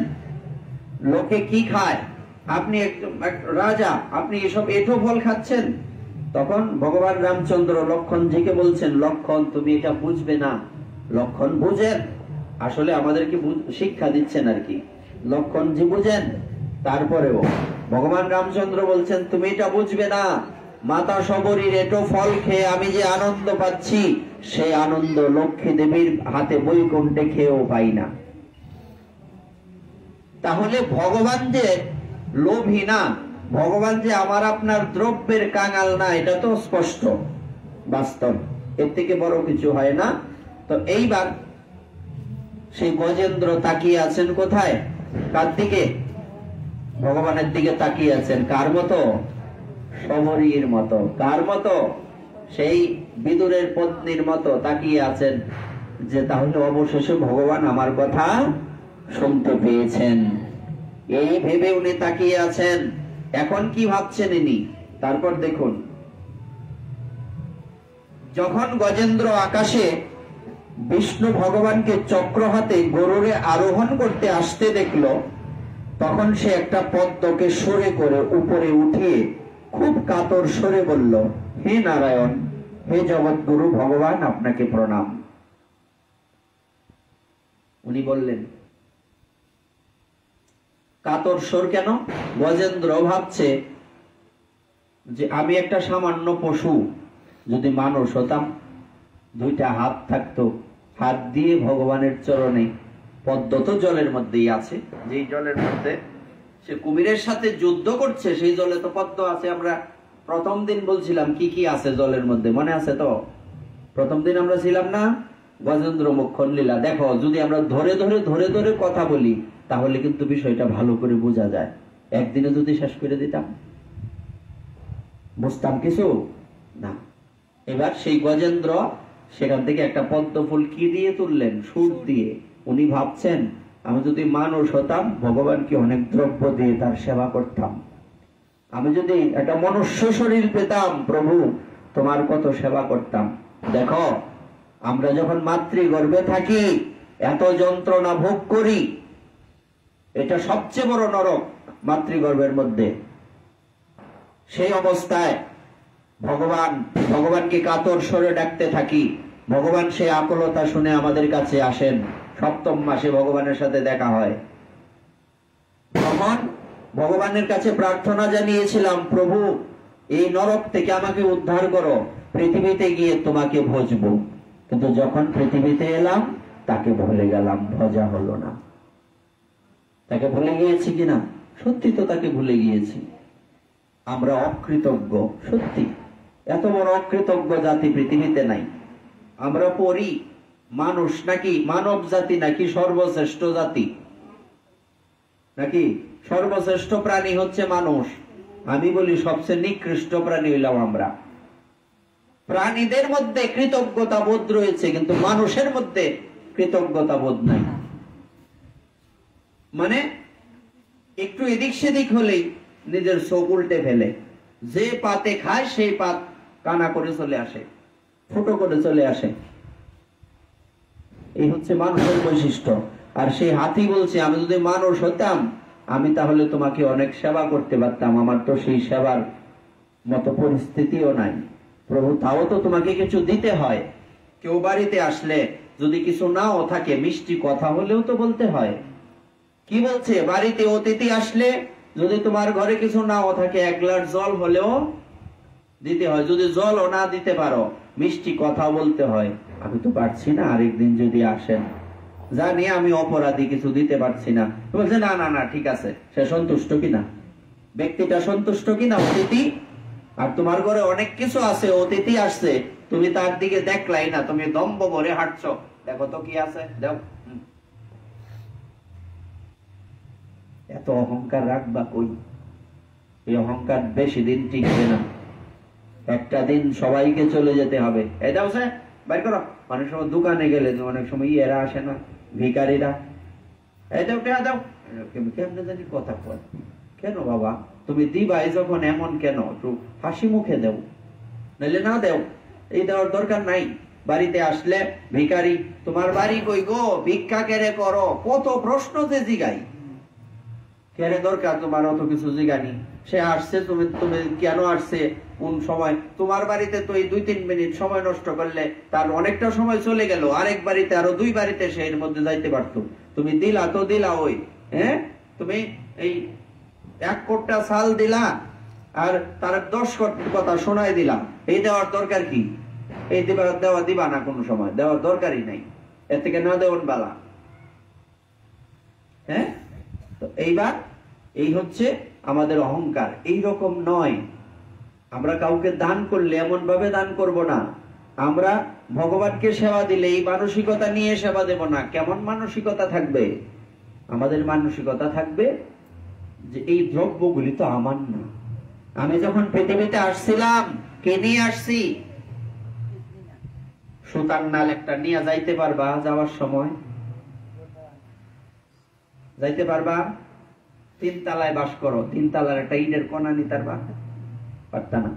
লোকে কি খায়, আপনি এক রাজা, আপনি এসব এঁঠো ফল খাচ্ছেন। তখন ভগবান রামচন্দ্র লক্ষণজিকে বলছেন, লক্ষণ তুমি এটা বুঝবে না। লক্ষণ বুঝেন, আসলে আমাদেরকে শিক্ষা দিচ্ছেন আর কি। লক্ষণজি বুঝেন, তারপরেও ভগবান রামচন্দ্র বলছেন, তুমি এটা বুঝবে না। মাতা শবরীর এঁঠো ফল খেয়ে আমি যে আনন্দ পাচ্ছি, সেই আনন্দ লক্ষ্মী দেবীর হাতে বৈকুণ্ঠে খেয়েও পাই না। তাহলে ভগবান যে লোভী না, ভগবান যে আমার আপনার দ্রব্যের কাঙাল না, এটা তো স্পষ্ট বাস্তব, এর থেকে বড় কিছু হয় না। তো এইবার সেই গজেন্দ্র তাকিয়ে আছেন কোথায়? কার দিকে? ভগবানের দিকে তাকিয়ে আছেন। কার মতো? শবরীর মতো। কার মতো? সেই বিদুরের পত্নীর মতো তাকিয়ে আছেন, যে তাহলে অবশেষে ভগবান আমার কথা শুনতে পেয়েছেন, এই ভেবে উনি তাকিয়ে আছেন। এখন কি ভাবছেন ইনি? তারপর দেখুন, যখন গজেন্দ্র আকাশে বিষ্ণু ভগবানকে চক্র হাতে গরুরে আরোহণ করতে আসতে দেখলো, তখন সে একটা পদ্মকে সরে করে উপরে উঠিয়ে খুব কাতর স্বরে বলল, হে নারায়ণ, হে জগৎগুরু ভগবান, আপনাকে প্রণাম। উনি বললেন, কাতর স্বর কেন? গজেন্দ্র ভাবছে যে আমি একটা সামান্য পশু, যদি মানুষ হতাম, দুইটা হাত থাকতো, হাত দিয়ে ভগবানের চরণে, পদ্ম তো জলের মধ্যেই আছে, যেই জলের মধ্যে সে কুমিরের সাথে যুদ্ধ করছে সেই জলে তো পদ্ম আছে। আমরা প্রথম দিন বলছিলাম কি কি আছে জলের মধ্যে, মনে আছে তো? প্রথম দিন আমরা ছিলাম না গজেন্দ্র মোক্ষণ লীলা। দেখো, যদি আমরা ধরে ধরে ধরে ধরে কথা বলি তাহলে কিন্তু বিষয়টা ভালো করে বোঝা যায়। একদিনে যদি শেষ করে দিতাম বুঝতাম কিছু না। এবার সেই গজেন্দ্র সেখান থেকে একটা পদ্ম ফুল কি দিয়ে তুললেন? সুর দিয়ে। উনি ভাবছেন আমি যদি মানুষ হতাম, ভগবানকে অনেক দ্রব্য দিয়ে তার সেবা করতাম। আমি যদি একটা মনুষ্য শরীর পেতাম, প্রভু তোমার কত সেবা করতাম। দেখো, আমরা যখন মাতৃগর্ভে থাকি, এত যন্ত্রণা ভোগ করি, এটা সবচেয়ে বড় নরক মাতৃগর্ভের মধ্যে। সেই অবস্থায় ভগবানকে কাতর স্বরে ডাকতে থাকি। ভগবান সেই আকুলতা শুনে আমাদের কাছে আসেন। সপ্তম মাসে ভগবানের সাথে দেখা হয়। তখন ভগবানের কাছে প্রার্থনা জানিয়েছিলাম, প্রভু এই নরক থেকে আমাকে উদ্ধার করো, পৃথিবীতে গিয়ে তোমাকে ভজবো। কিন্তু যখন পৃথিবীতে এলাম তাকে ভুলে গেলাম, ভজা হলো না। তাকে ভুলে গিয়েছি কিনা? সত্যি তো তাকে ভুলে গিয়েছি। আমরা অকৃতজ্ঞ, সত্যি। এত বড় অকৃতজ্ঞ জাতি পৃথিবীতে নাই। আমরা পড়ি মানুষ নাকি, মানব জাতি নাকি সর্বশ্রেষ্ঠ জাতি, নাকি সর্বশ্রেষ্ঠ প্রাণী হচ্ছে মানুষ। আমি বলি সবচেয়ে নিকৃষ্ট প্রাণী হইলাম আমরা। প্রাণীদের মধ্যে কৃতজ্ঞতা বোধ রয়েছে, কিন্তু মানুষের মধ্যে কৃতজ্ঞতা বোধ নাই। মানে একটু এদিক সেদিক হলেই নিজের চোখ উল্টে ফেলে। যে পাতে খায় সেই পাত কানা করে চলে আসে, ফুটো করে চলে আসে। এই হচ্ছে মানুষের বৈশিষ্ট্য। আর সেই হাতি বলছে, আমি যদি মানুষ হতাম আমি তাহলে তোমাকে অনেক সেবা করতে পারতাম। আমার তো সেই সেবার মতো পরিস্থিতিও নাই। প্রভু, তাও তো তোমাকে কিছু দিতে হয়। কেউ বাড়িতে আসলে যদি কিছু নাও থাকে, মিষ্টি কথা হলেও তো বলতে হয়। কি বলছে? বাড়িতে অতিথি আসলে যদি তোমার ঘরে কিছু নাও থাকে, এক গ্লাস জল হলেও দিতে হয়। যদি জলও না দিতে পারো, মিষ্টি কথা বলতে হয়। আমি তো পারছি না, আরেকদিন যদি আসেন, জানি আমি অপরাধী, কিছু দিতে পারছি না। বলছে না না না, ঠিক আছে। সে সন্তুষ্ট কিনা? ব্যক্তিটা সন্তুষ্ট কিনা? অতিথি। আর তোমার ঘরে অনেক কিছু আছে, অতিথি আসছে, তুমি তার দিকে দেখলাই না, তুমি দম্ভ ভরে হাঁটছো, দেখো তো কি আছে, দাও। এত অহংকার রাখবা কই? এই অহংকার বেশি দিন টিকবে না। একটা দিন সবাইকে চলে যেতে হবে। এই দাও স্যার, বাইর করো। অনেক সময় দোকানে গেলে অনেক সময় এরা আসে না, ভিখারিরা, এই দাও টেয়া দাও, কেমনে জানি কথা কয়। কেন বাবা, তুমি দিবাই যখন এমন কেন? একটু হাসি মুখে দেও, নাইলে না দেও। এই দেওয়ার দরকার নাই। বাড়িতে আসলে ভিখারি, তোমার বাড়ি কই গো, ভিক্ষা কেড়ে করো, কত প্রশ্ন যে জিগাই। কেন দরকার তোমার অত কিছু জিগানি? সে আসছে, তুমি কেন আসছে, কোন সময়? তোমার বাড়িতে তো এই 2-3 মিনিট সময় নষ্ট করলে তার অনেকটা সময় চলে গেল। আরেক বাড়িতে, আরো 2 বাড়িতে সে এর মধ্যে যাইতে পারতো। তুমি দিলা তো দিলা ওই, হ্যাঁ, তুমি এই 1 কোটা চাল দিলা আর তার 10 কথা শোনাই দিলাম। এই দেওয়ার দরকার কি? এই দিবা না, কোনো সময় দেওয়ার দরকারই নাই। এর থেকে না দেওয়ান বালা। হ্যাঁ, তো এইবার এই হচ্ছে আমাদের অহংকার। এই রকম নয়। আমরা কাউকে দান করলে এমন ভাবে দান করব না। আমরা ভগবানকে সেবা দিলে এই মানসিকতা নিয়ে সেবা দেব না। কেমন মানসিকতা থাকবে? আমাদের মানসিকতা থাকবে যে এই দ্রব্যগুলি তো আমার না। আমি যখন পৃথিবীতে আসছিলাম, কে নিয়ে আসছি? সুতার নাল একটা নিয়ে যাইতে পারবা? যাওয়ার সময় যাইতে পারবা? 3 তলায় বাস করো, 3 তলার একটা ইটের কোনা নিতে পারতা না।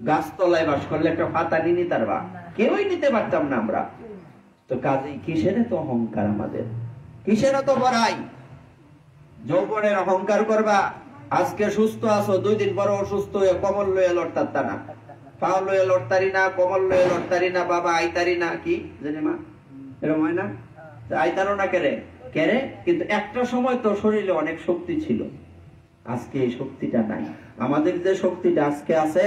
গাছতলায় বাস করলে একটা পাতা নিতে পারবা? কেউই নিতে পারতাম না আমরা। তো কাজেই কিসের তো অহংকার আমাদের, কিসের তো বড়াই? যৌবনের অহংকার করবা, আজকে সুস্থ আছো, 2 দিন পরে অসুস্থ হয়ে কমল লয়ে লড়তার না, পাও লয়ে লড়তারি না, কমল লয়ে লড়তারি না, বাবা আইতারি না, কি জানি মা এরকম হয় না, আইতারও না কেরে কেরে, কিন্তু একটা সময় তো শরীরে অনেক শক্তি ছিল, আজকে এই শক্তিটা নাই। আমাদের যে শক্তিটা আজকে আছে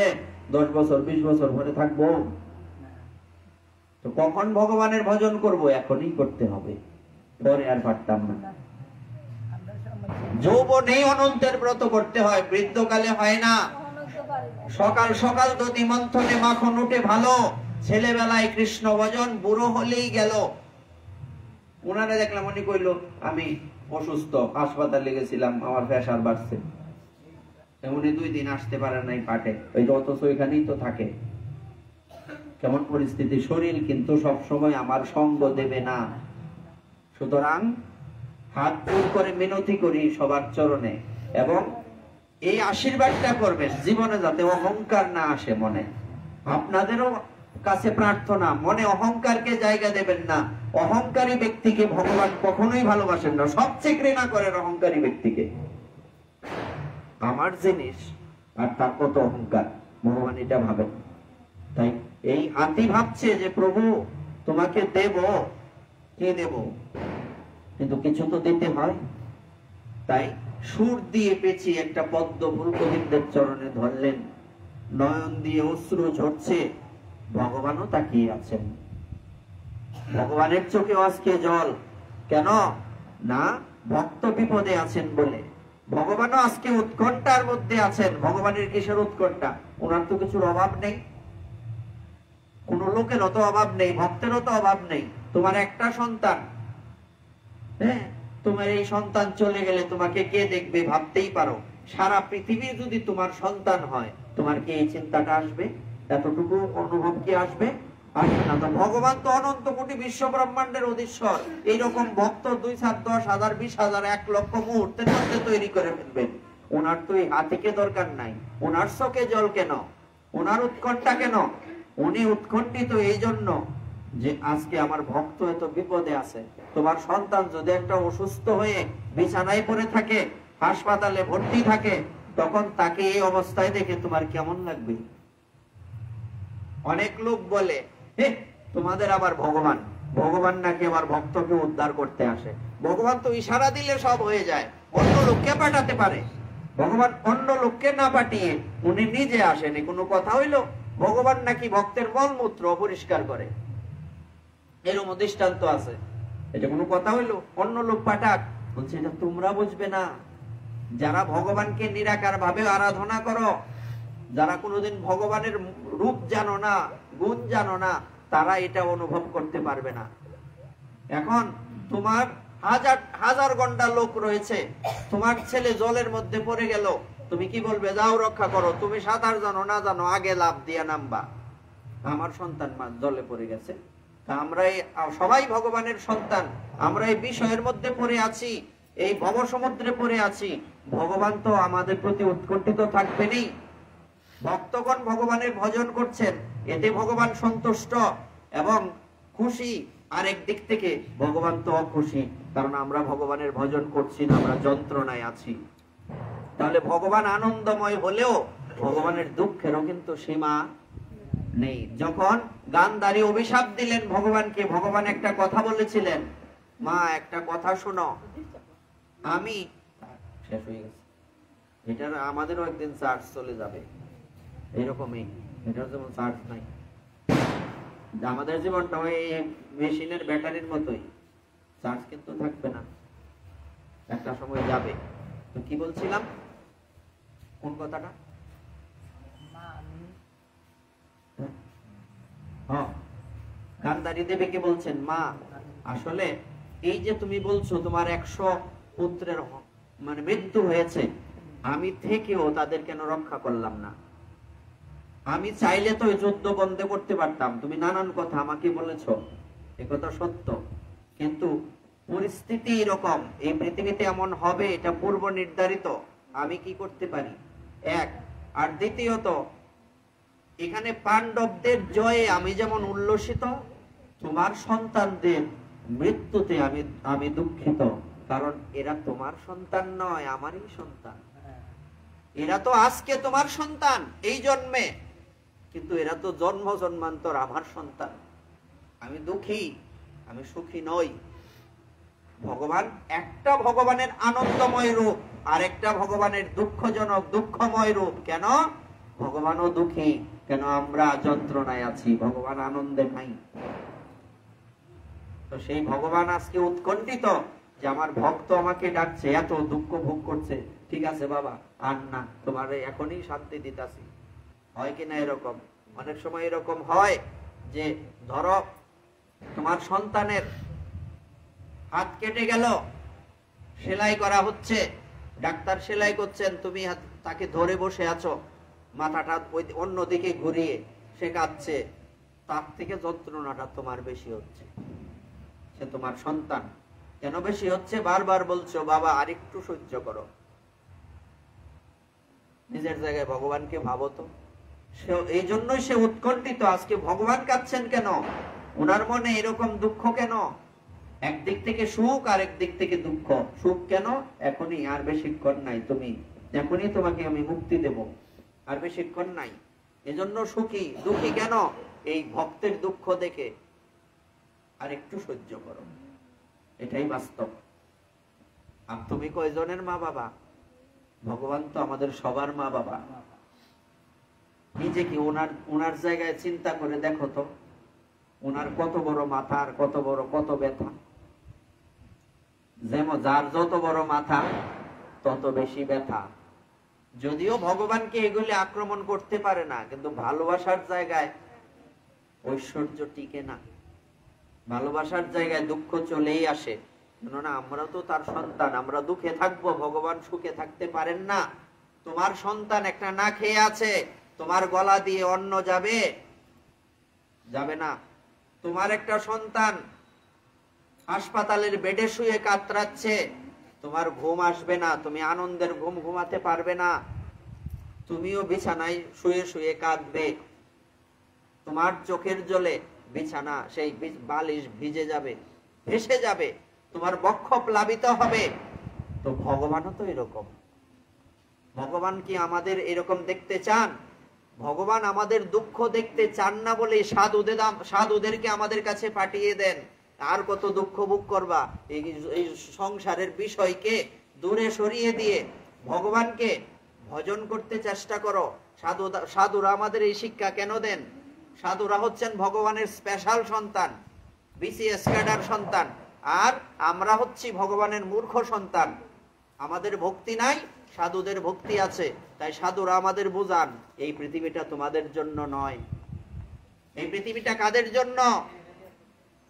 10 বছর 20 বছর পরে থাকবো? তো কখন ভগবানের ভজন করব? এখনই করতে হবে, পরে আর পারতাম না। যৌবনেই অনন্তের ব্রত করতে হয়, বৃদ্ধকালে হয় না। সকাল সকাল দধি মন্থনে মাখন উঠে ভালো, ছেলেবেলায় কৃষ্ণ ভজন, বুড়ো হলেই গেল। ওনারা দেখলাম উনি কইল আমি অসুস্থ, হাসপাতালে গেছিলাম, আমার প্রেসার বাড়ছে, উনি 2 দিন আসতে পারে নাই পাটে, ওই অথচ ওইখানেই তো থাকে। কেমন পরিস্থিতি! শরীর কিন্তু সব সময় আমার সঙ্গ দেবে না। সুতরাং হাত জোর করে মিনতি করি সবার চরণে, এবং এই আশীর্বাদটা করবেন জীবনে যাতে অহংকার না আসে মনে। আপনাদেরও কাছে প্রার্থনা, মনে অহংকারকে জায়গা দেবেন না। অহংকারী ব্যক্তিকে ভগবান কখনোই ভালোবাসেন না, সবচেয়ে ঘৃণা করেন অহংকারী ব্যক্তিকে। আমার জিনিস আর তার কত অহংকার, ভগবান এটা ভাবেন। তাই এই হাতি ভাবছে যে প্রভু তোমাকে দেব, কে দেব, কিন্তু কিছু তো দিতে হয়। তাই সুর দিয়ে পেঁচিয়ে একটা পদ্ম ফুল গোবিন্দের চরণে ধরলেন, নয়ন দিয়ে অশ্রু ঝরছে, ভগবানও তাকিয়ে আছেন। ভগবানের চোখে আজকে জল, কেন না? ভক্ত বিপদে আছেন বলে। ভগবানও আজকে উৎকণ্ঠার মধ্যে আছেন। ভগবানের কিসের উৎকণ্ঠা? ওনার তো কিছুর অভাব নেই, কোন লোকেরও তো অভাব নেই, ভক্তেরও তো অভাব নেই। তোমার একটা সন্তান, হ্যাঁ, তোমার এই সন্তান চলে গেলে তোমাকে কে দেখবে ভাবতেই পারো। সারা পৃথিবী যদি তোমার সন্তান হয়, তোমার কি এই চিন্তাটা আসবে? এতটুকু অনুভব কি আসবে? আসবে না। তো ভগবান তো অনন্ত কোটি বিশ্ব ব্রহ্মাণ্ডের অধীশ্বর, এইরকম ভক্ত 2, 7, 10 হাজার, 20 হাজার, 1 লক্ষ মুহূর্তের মধ্যে তৈরি করে ফেলবেন। ওনার তো এই হাতিকে দরকার নাই। ওনার চোখে জল কেন? ওনার উৎকণ্ঠা কেন? উনি উৎকণ্ঠিত এই জন্য যে আজকে আমার ভক্ত এত বিপদে আছে। তোমার সন্তান যদি একটা অসুস্থ হয়ে বিছানায় পড়ে থাকে, হাসপাতালে ভর্তি থাকে, তখন তাকে এই অবস্থায় দেখে তোমার কেমন লাগবে? অনেক লোক বলে তোমাদের আবার ভগবান, ভগবান নাকি আমার ভক্তকে উদ্ধার করতে আসে। ভগবান তো ইশারা দিলে সব হয়ে যায়, অন্য লোককে পাঠাতে পারে। ভগবান অন্য লোককে না পাঠিয়ে উনি নিজে আসেন, কোনো কথা হইল? ভগবান নাকি ভক্তের মলমূত্র অপরিষ্কার করে, এরকম দৃষ্টান্ত আছে। এটা কোনো কথা হইল? অন্য লোক পাঠাক। বলছে এটা তোমরা বুঝবে না, যারা ভগবানকে নিরাকার ভাবে আরাধনা করো, যারা কোনোদিন ভগবানের রূপ জানো না, গুণ জানো না, তারা এটা অনুভব করতে পারবে না। এখন তোমার হাজার হাজার ঘন্টা লোক রয়েছে, তোমার ছেলে জলের মধ্যে পড়ে গেল, তুমি কি বলবে? যাও রক্ষা করো। তুমি সাঁতার জানো না জানো, আগে লাফ দিয়ে নামবা। আমার সন্তান জলে পড়ে গেছে, আমরা সবাই ভগবানের সন্তান, আমরা এই বিষয়ের মধ্যে পড়ে আছি, এই ভব সমুদ্রে পড়ে আছি। ভগবান তো আমাদের প্রতি উৎকণ্ঠিত থাকবেনই। ভক্তগণ ভগবানের ভজন করছেন, এতে ভগবান সন্তুষ্ট এবং খুশি। আরেক দিক থেকে ভগবান তো অখুশি, কারণ আমরা ভগবানের ভজন করছি না, আমরা যন্ত্রণায় আছি। তাহলে ভগবান আনন্দময় হলেও ভগবানের দুঃখেরও কিন্তু সীমা নেই। যখন গান্ধারী অভিশাপ দিলেন ভগবানকে, ভগবান একটা কথা বলেছিলেন, মা একটা কথা শোনো, আমি শেষ হয়ে গেছে, এটার আমাদেরও একদিন চার্জ চলে যাবে, এইরকমই, এটার যেমন চার্জ নাই, আমাদের জীবনটা ওই মেশিনের ব্যাটারির মতোই, চার্জ কিন্তু থাকবে না, একটা সময় যাবে। তো কি বলছিলাম, কোন কথাটা? গান্ধারী দেবীকে বলছেন, মা আসলে এই যে তুমি বলছো তোমার 100 পুত্রের মানে মৃত্যু হয়েছে, আমি থেকেও তাদের কেন রক্ষা করলাম না? আমি চাইলে তো যুদ্ধ বন্ধ করতে পারতাম, তুমি নানান কথা আমাকে বলেছো, এ কথা সত্য, কিন্তু পরিস্থিতি এরকম, এই পৃথিবীতে এমন হবে এটা পূর্ব নির্ধারিত। আমি কি করতে পারি? এক, আর দ্বিতীয়ত এখানে পাণ্ডবদের জয়ে আমি যেমন উল্লসিত, তোমার সন্তানদের মৃত্যুতে আমি দুঃখিত, কারণ এরা তোমার সন্তান নয়, আমারই সন্তান। এরা তো আজকে তোমার সন্তান এই জন্মে, কিন্তু এরা তো জন্ম জন্মান্তর আমার সন্তান। আমি দুঃখী, আমি সুখী নই। ভগবান একটা ভগবানের আনন্দময় রূপ, আর একটা ভগবানের দুঃখজনক দুঃখময় রূপ। কেন? ভগবানও দুঃখী, কেন আমরা যন্ত্রণায় আছি, ভগবান আনন্দে নাই। তো সেই ভগবান আজকে উৎকণ্ঠিত যে আমার ভক্ত আমাকে ডাকছে, এত দুঃখ ভোগ করছে, ঠিক আছে বাবা আর না, তোমার এখনই শান্তি দিতাছি। হয় কিনা এরকম? অনেক সময় এরকম হয় যে ধরো তোমার সন্তানের হাত কেটে গেল, সেলাই করা হচ্ছে, ডাক্তার সেলাই করছেন, তুমি তাকে ধরে বসে আছো, মাথাটা অন্যদিকে ঘুরিয়ে, সে কাঁদছে, তার থেকে যন্ত্রণাটা তোমার বেশি হচ্ছে। সে তোমার সন্তান, কেন বেশি হচ্ছে? বারবার বলছো বাবা আরেকটু সহ্য করো। নিজের জায়গায় ভগবানকে ভাবো তো। এই জন্যই সে উৎকণ্ঠিত। আজকে ভগবান কাঁদছেন কেন? ওনার মনে এরকম দুঃখ কেন? একদিক থেকে সুখ, আর একদিক থেকে দুঃখ। সুখ কেন? এখনই, আর বেশিক্ষণ নাই, তুমি এখনই তোমাকে আমি মুক্তি দেব, আর বেশিক্ষণ নাই। এজন্য সুখী। দুঃখী কেন? এই ভক্তের দুঃখ দেখে। আর একটু সহ্য করো, এটাই বাস্তব। আর তুমি কয়জনের মা বাবা? ভগবান তো আমাদের সবার মা বাবা। নিজেকে ওনার জায়গায় চিন্তা করে দেখো তো, ওনার কত বড় মাথা, আর কত ব্যথা। যেমন যার যত বড় মাথা তত বেশি ব্যথা। যদিও ভগবানকে এগুলি আক্রমণ করতে পারে না, কিন্তু ভালোবাসার জায়গায় ঐশ্বর্য টিকে না। ভালোবাসার জায়গায় দুঃখ চলেই আসে। কেননা আমরা তো তার সন্তান, আমরা দুঃখে থাকবো, ভগবান সুখে থাকতে পারেন না। তোমার সন্তান একটা না খেয়ে আছে, তোমার গলা দিয়ে অন্ন যাবে? যাবে না। তোমার একটা সন্তান হাসপাতালের বেডে শুয়ে কাতরাচ্ছে, তোমার ঘুম আসবে না, তুমি আনন্দের ঘুম ঘুমাতে পারবে না। তুমিও বিছানায় শুয়ে শুয়ে কাঁদবে, তোমার চোখের জলে বিছানা সেই বালিশ ভিজে যাবে, ভেসে যাবে, তোমার বক্ষ প্লাবিত হবে। তো ভগবানও তো এরকম। ভগবান কি আমাদের এরকম দেখতে চান? ভগবান আমাদের দুঃখ দেখতে চান না বলে সাধুদেরকে আমাদের কাছে পাঠিয়ে দেন। আর কত দুঃখ ভোগ করবা? এই সংসারের বিষয়কে দূরে সরিয়ে দিয়ে ভগবানকে ভজন করতে চেষ্টা করো। সাধুরা আমাদের এই শিক্ষা কেন দেন? সাধুরা হচ্ছেন ভগবানের স্পেশাল সন্তান, বিসিএস ক্যাডার সন্তান, আর আমরা হচ্ছি ভগবানের মূর্খ সন্তান। আমাদের ভক্তি নাই, সাধুদের ভক্তি আছে। তাই সাধুরা আমাদের বুঝান, এই পৃথিবীটা তোমাদের জন্য নয়। এই পৃথিবীটা কাদের জন্য?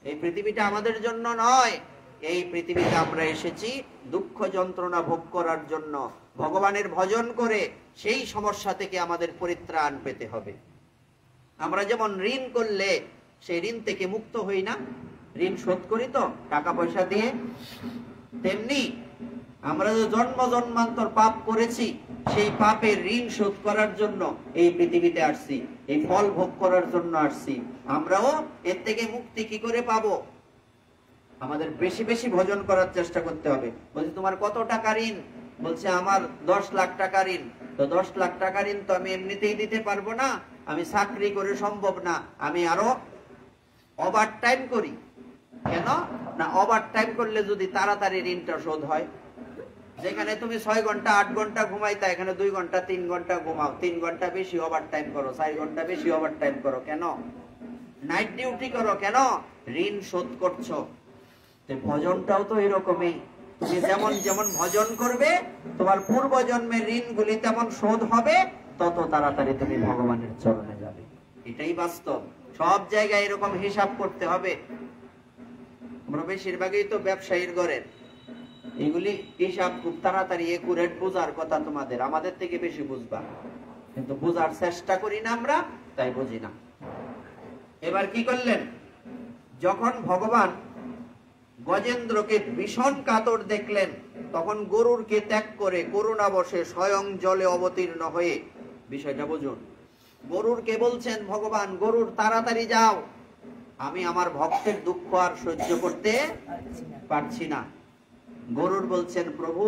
এই পৃথিবীটা আমাদের জন্য নয়। এই পৃথিবীতে আমরা এসেছি দুঃখ যন্ত্রণা ভোগ করার জন্য। ভগবানের ভজন করে সেই সমস্যা থেকে আমাদের পরিত্রাণ পেতে হবে। আমরা যেমন ঋণ করলে সেই ঋণ থেকে মুক্ত হই না, ঋণ শোধ করি তো টাকা পয়সা দিয়ে, তেমনি আমরা যে জন্ম জন্মান্তর পাপ করেছি, সেই পাপের ঋণ শোধ করার জন্য এই পৃথিবীতে আসছি, এই ফল ভোগ করার জন্য আসছি। আমরাও এর থেকে মুক্তি কি করে পাবো? আমাদের বেশি বেশি ভজন করার চেষ্টা করতে হবে। বলছি তোমার কত টাকা ঋণ? বলছে আমার 10 লাখ টাকা ঋণ। তো 10 লাখ টাকা ঋণ তো আমি এমনিতেই দিতে পারবো না, আমি চাকরি করে সম্ভব না, আমি আরো ওভার টাইম করি। কেন না? ওভার টাইম করলে যদি তাড়াতাড়ি ঋণটা শোধ হয়। যেখানে তুমি 6 ঘন্টা 8 ঘন্টা ঘুমাইতা, এখানে 2 ঘন্টা 3 ঘন্টা ঘুমাও, 3 ঘন্টা বেশি ওভার টাইম করো, 4 ঘন্টা বেশি ওভার টাইম করো। কেন? নাইট ডিউটি করো। কেন? ঋণ শোধ করছো। ভজনটাও তো এরকমই। তুমি যেমন যেমন ভজন করবে, তোমার পূর্ব জন্মের ঋণগুলি তেমন শোধ হবে, তত তাড়াতাড়ি তুমি ভগবানের চরণে যাবে। এটাই বাস্তব। সব জায়গায় এরকম হিসাব করতে হবে। আমরা বেশিরভাগই তো ব্যবসায়ীর ঘরের, এগুলি হিসাব খুব তাড়াতাড়ি একুরেট বোঝার কথা তোমাদের, আমাদের থেকে বেশি বুঝবা, কিন্তু বোঝার চেষ্টা করি না আমরা, তাই বুঝি না। এবার কি করলেন? যখন ভগবান গজেন্দ্রকে ভীষণ কাতর দেখলেন, তখন গরুরকে ত্যাগ করে করুণাবশে স্বয়ং জলে অবতীর্ণ হয়ে, বিষয়টা বুঝুন, গরুরকে বলছেন ভগবান, গরুর তাড়াতাড়ি যাও, আমি আমার ভক্তের দুঃখ আর সহ্য করতে পারছি না। গরুর বলছেন প্রভু,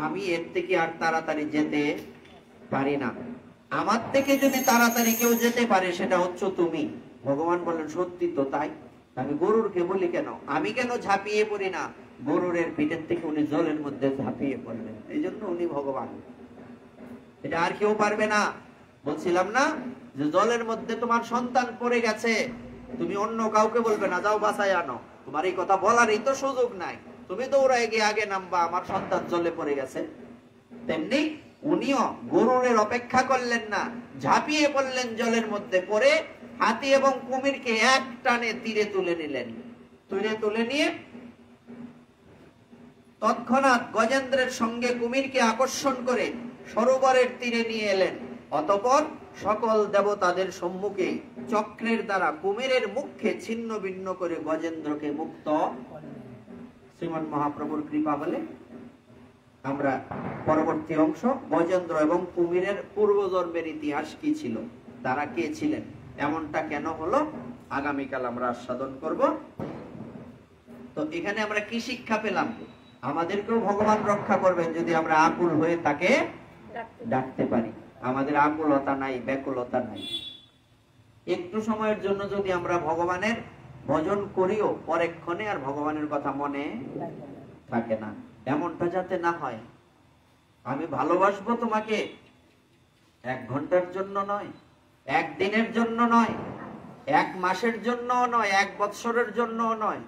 আমি এর থেকে আর তাড়াতাড়ি যেতে পারি না। আমার থেকে যদি তাড়াতাড়ি কেউ যেতে পারে সেটা হচ্ছে তুমি। ভগবান বলেন সত্যি তো তাই, আমি গরুরকে বলি কেন, আমি কেন ঝাঁপিয়ে পড়ি না? গরুরের পিঠের থেকে উনি জলের মধ্যে ঝাঁপিয়ে পড়লেন, এই জন্য উনি ভগবান। এটা আর কেউ পারবে না। বলছিলাম না যে জলের মধ্যে তোমার সন্তান পড়ে গেছে, তুমি অন্য কাউকে বলবে না যাও বাঁচায় আনো, তোমার এই কথা বলারই তো সুযোগ নাই, তুমি দৌড়ায় গিয়ে আগে নামবা আমার সন্তান জলে পড়ে গেছে। তেমনি উনিও গরুরের অপেক্ষা করলেন না, ঝাঁপিয়ে পড়লেন জলের মধ্যে, পড়ে হাতি এবং কুমিরকে এক টানে তীরে তুলে নিলেন। তুলে নিয়ে তৎক্ষণাৎ গজেন্দ্রের সঙ্গে কুমিরকে আকর্ষণ করে সরোবরের তীরে নিয়ে এলেন। অতঃপর সকল দেবতাদের সম্মুখে চক্রের দ্বারা কুমিরের মুখে ছিন্ন ভিন্ন করে গজেন্দ্রকে মুক্ত। শ্রীমন মহাপ্রভুর কৃপা হলে আমরা পরবর্তী অংশ গজেন্দ্র এবং কুমিরের পূর্বজন্মের ইতিহাস কি ছিল, তারা কে ছিলেন, এমনটা কেন হলো, আগামীকাল আমরা আস্বাদন করব। তো এখানে আমরা কি শিক্ষা পেলাম? আমাদেরকেও ভগবান রক্ষা করবেন যদি আমরা আকুল হয়ে তাকে ডাকতে পারি। আমাদের আকুলতা নাই, ব্যাকুলতা নাই। একটু সময়ের জন্য যদি আমরা ভগবানের ভজন করিও পরেক্ষণে আর ভগবানের কথা মনে থাকে না, এমনটা যাতে না হয়। আমি ভালোবাসবো তোমাকে 1 ঘন্টার জন্য নয়, 1 দিনের জন্য নয়, 1 মাসের জন্য নয়, 1 বৎসরের জন্য নয়,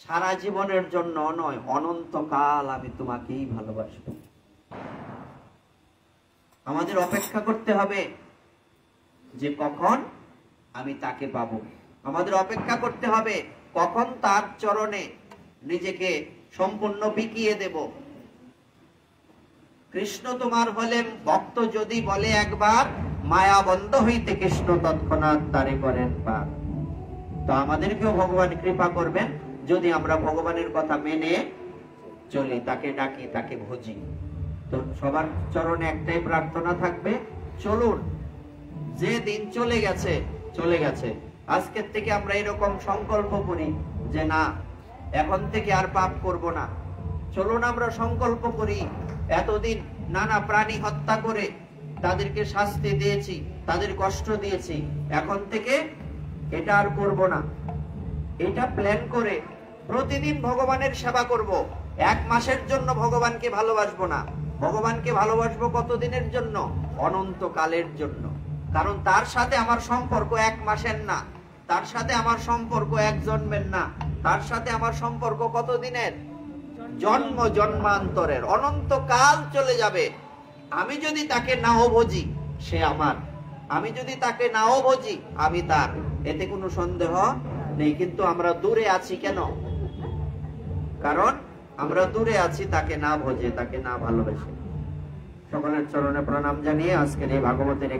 সারা জীবনের জন্য নয়, অনন্তকাল আমি তোমাকেই ভালোবাসবো। আমাদের অপেক্ষা করতে হবে যে কখন আমি তাকে পাবো। আমাদের অপেক্ষা করতে হবে কখন তার চরণে নিজেকে সম্পূর্ণ বিকিয়ে দেব। কৃষ্ণ তোমার হলে ভক্ত যদি বলে একবার, মায়া বন্ধ হইতে কৃষ্ণ তৎক্ষণাৎ তারে করেন পার। তো আমাদেরকেও ভগবান কৃপা করবেন যদি আমরা ভগবানের কথা মেনে চলি, তাকে ডাকি, তাকে ভজি। তো সবার চরণে একটাই প্রার্থনা থাকবে, চলুন, যে দিন চলে গেছে চলে গেছে, আজকের থেকে আমরা এরকম সংকল্প করি যে না, এখন থেকে আর পাপ করব না। চলুন আমরা সংকল্প করি, এতদিন নানা প্রাণী হত্যা করে তাদেরকে শাস্তি দিয়েছি, তাদের কষ্ট দিয়েছি, এখন থেকে এটা আর করব না। এটা প্ল্যান করে প্রতিদিন ভগবানের সেবা করব। 1 মাসের জন্য ভগবানকে ভালোবাসবো না, ভগবানকে ভালোবাসবো কতদিনের জন্য? অনন্তকালের জন্য। কারণ তার সাথে আমার সম্পর্ক 1 মাসের না, তার সাথে আমার সম্পর্ক 1 জন্মের না, তার সাথে আমার সম্পর্ক কতদিনের? জন্ম জন্মান্তরের, অনন্তকাল চলে যাবে। আমি যদি তাকে নাও ভজি সে আমার, আমি যদি তাকে নাও ভজি আমি তার, এতে কোনো সন্দেহ নেই। কিন্তু আমরা দূরে আছি কেন? কারণ আমরা দূরে আছি তাকে না ভজে, তাকে না ভালোবেসে। সকলের চরণে প্রণাম জানিয়ে আজকের এই ভাগবতের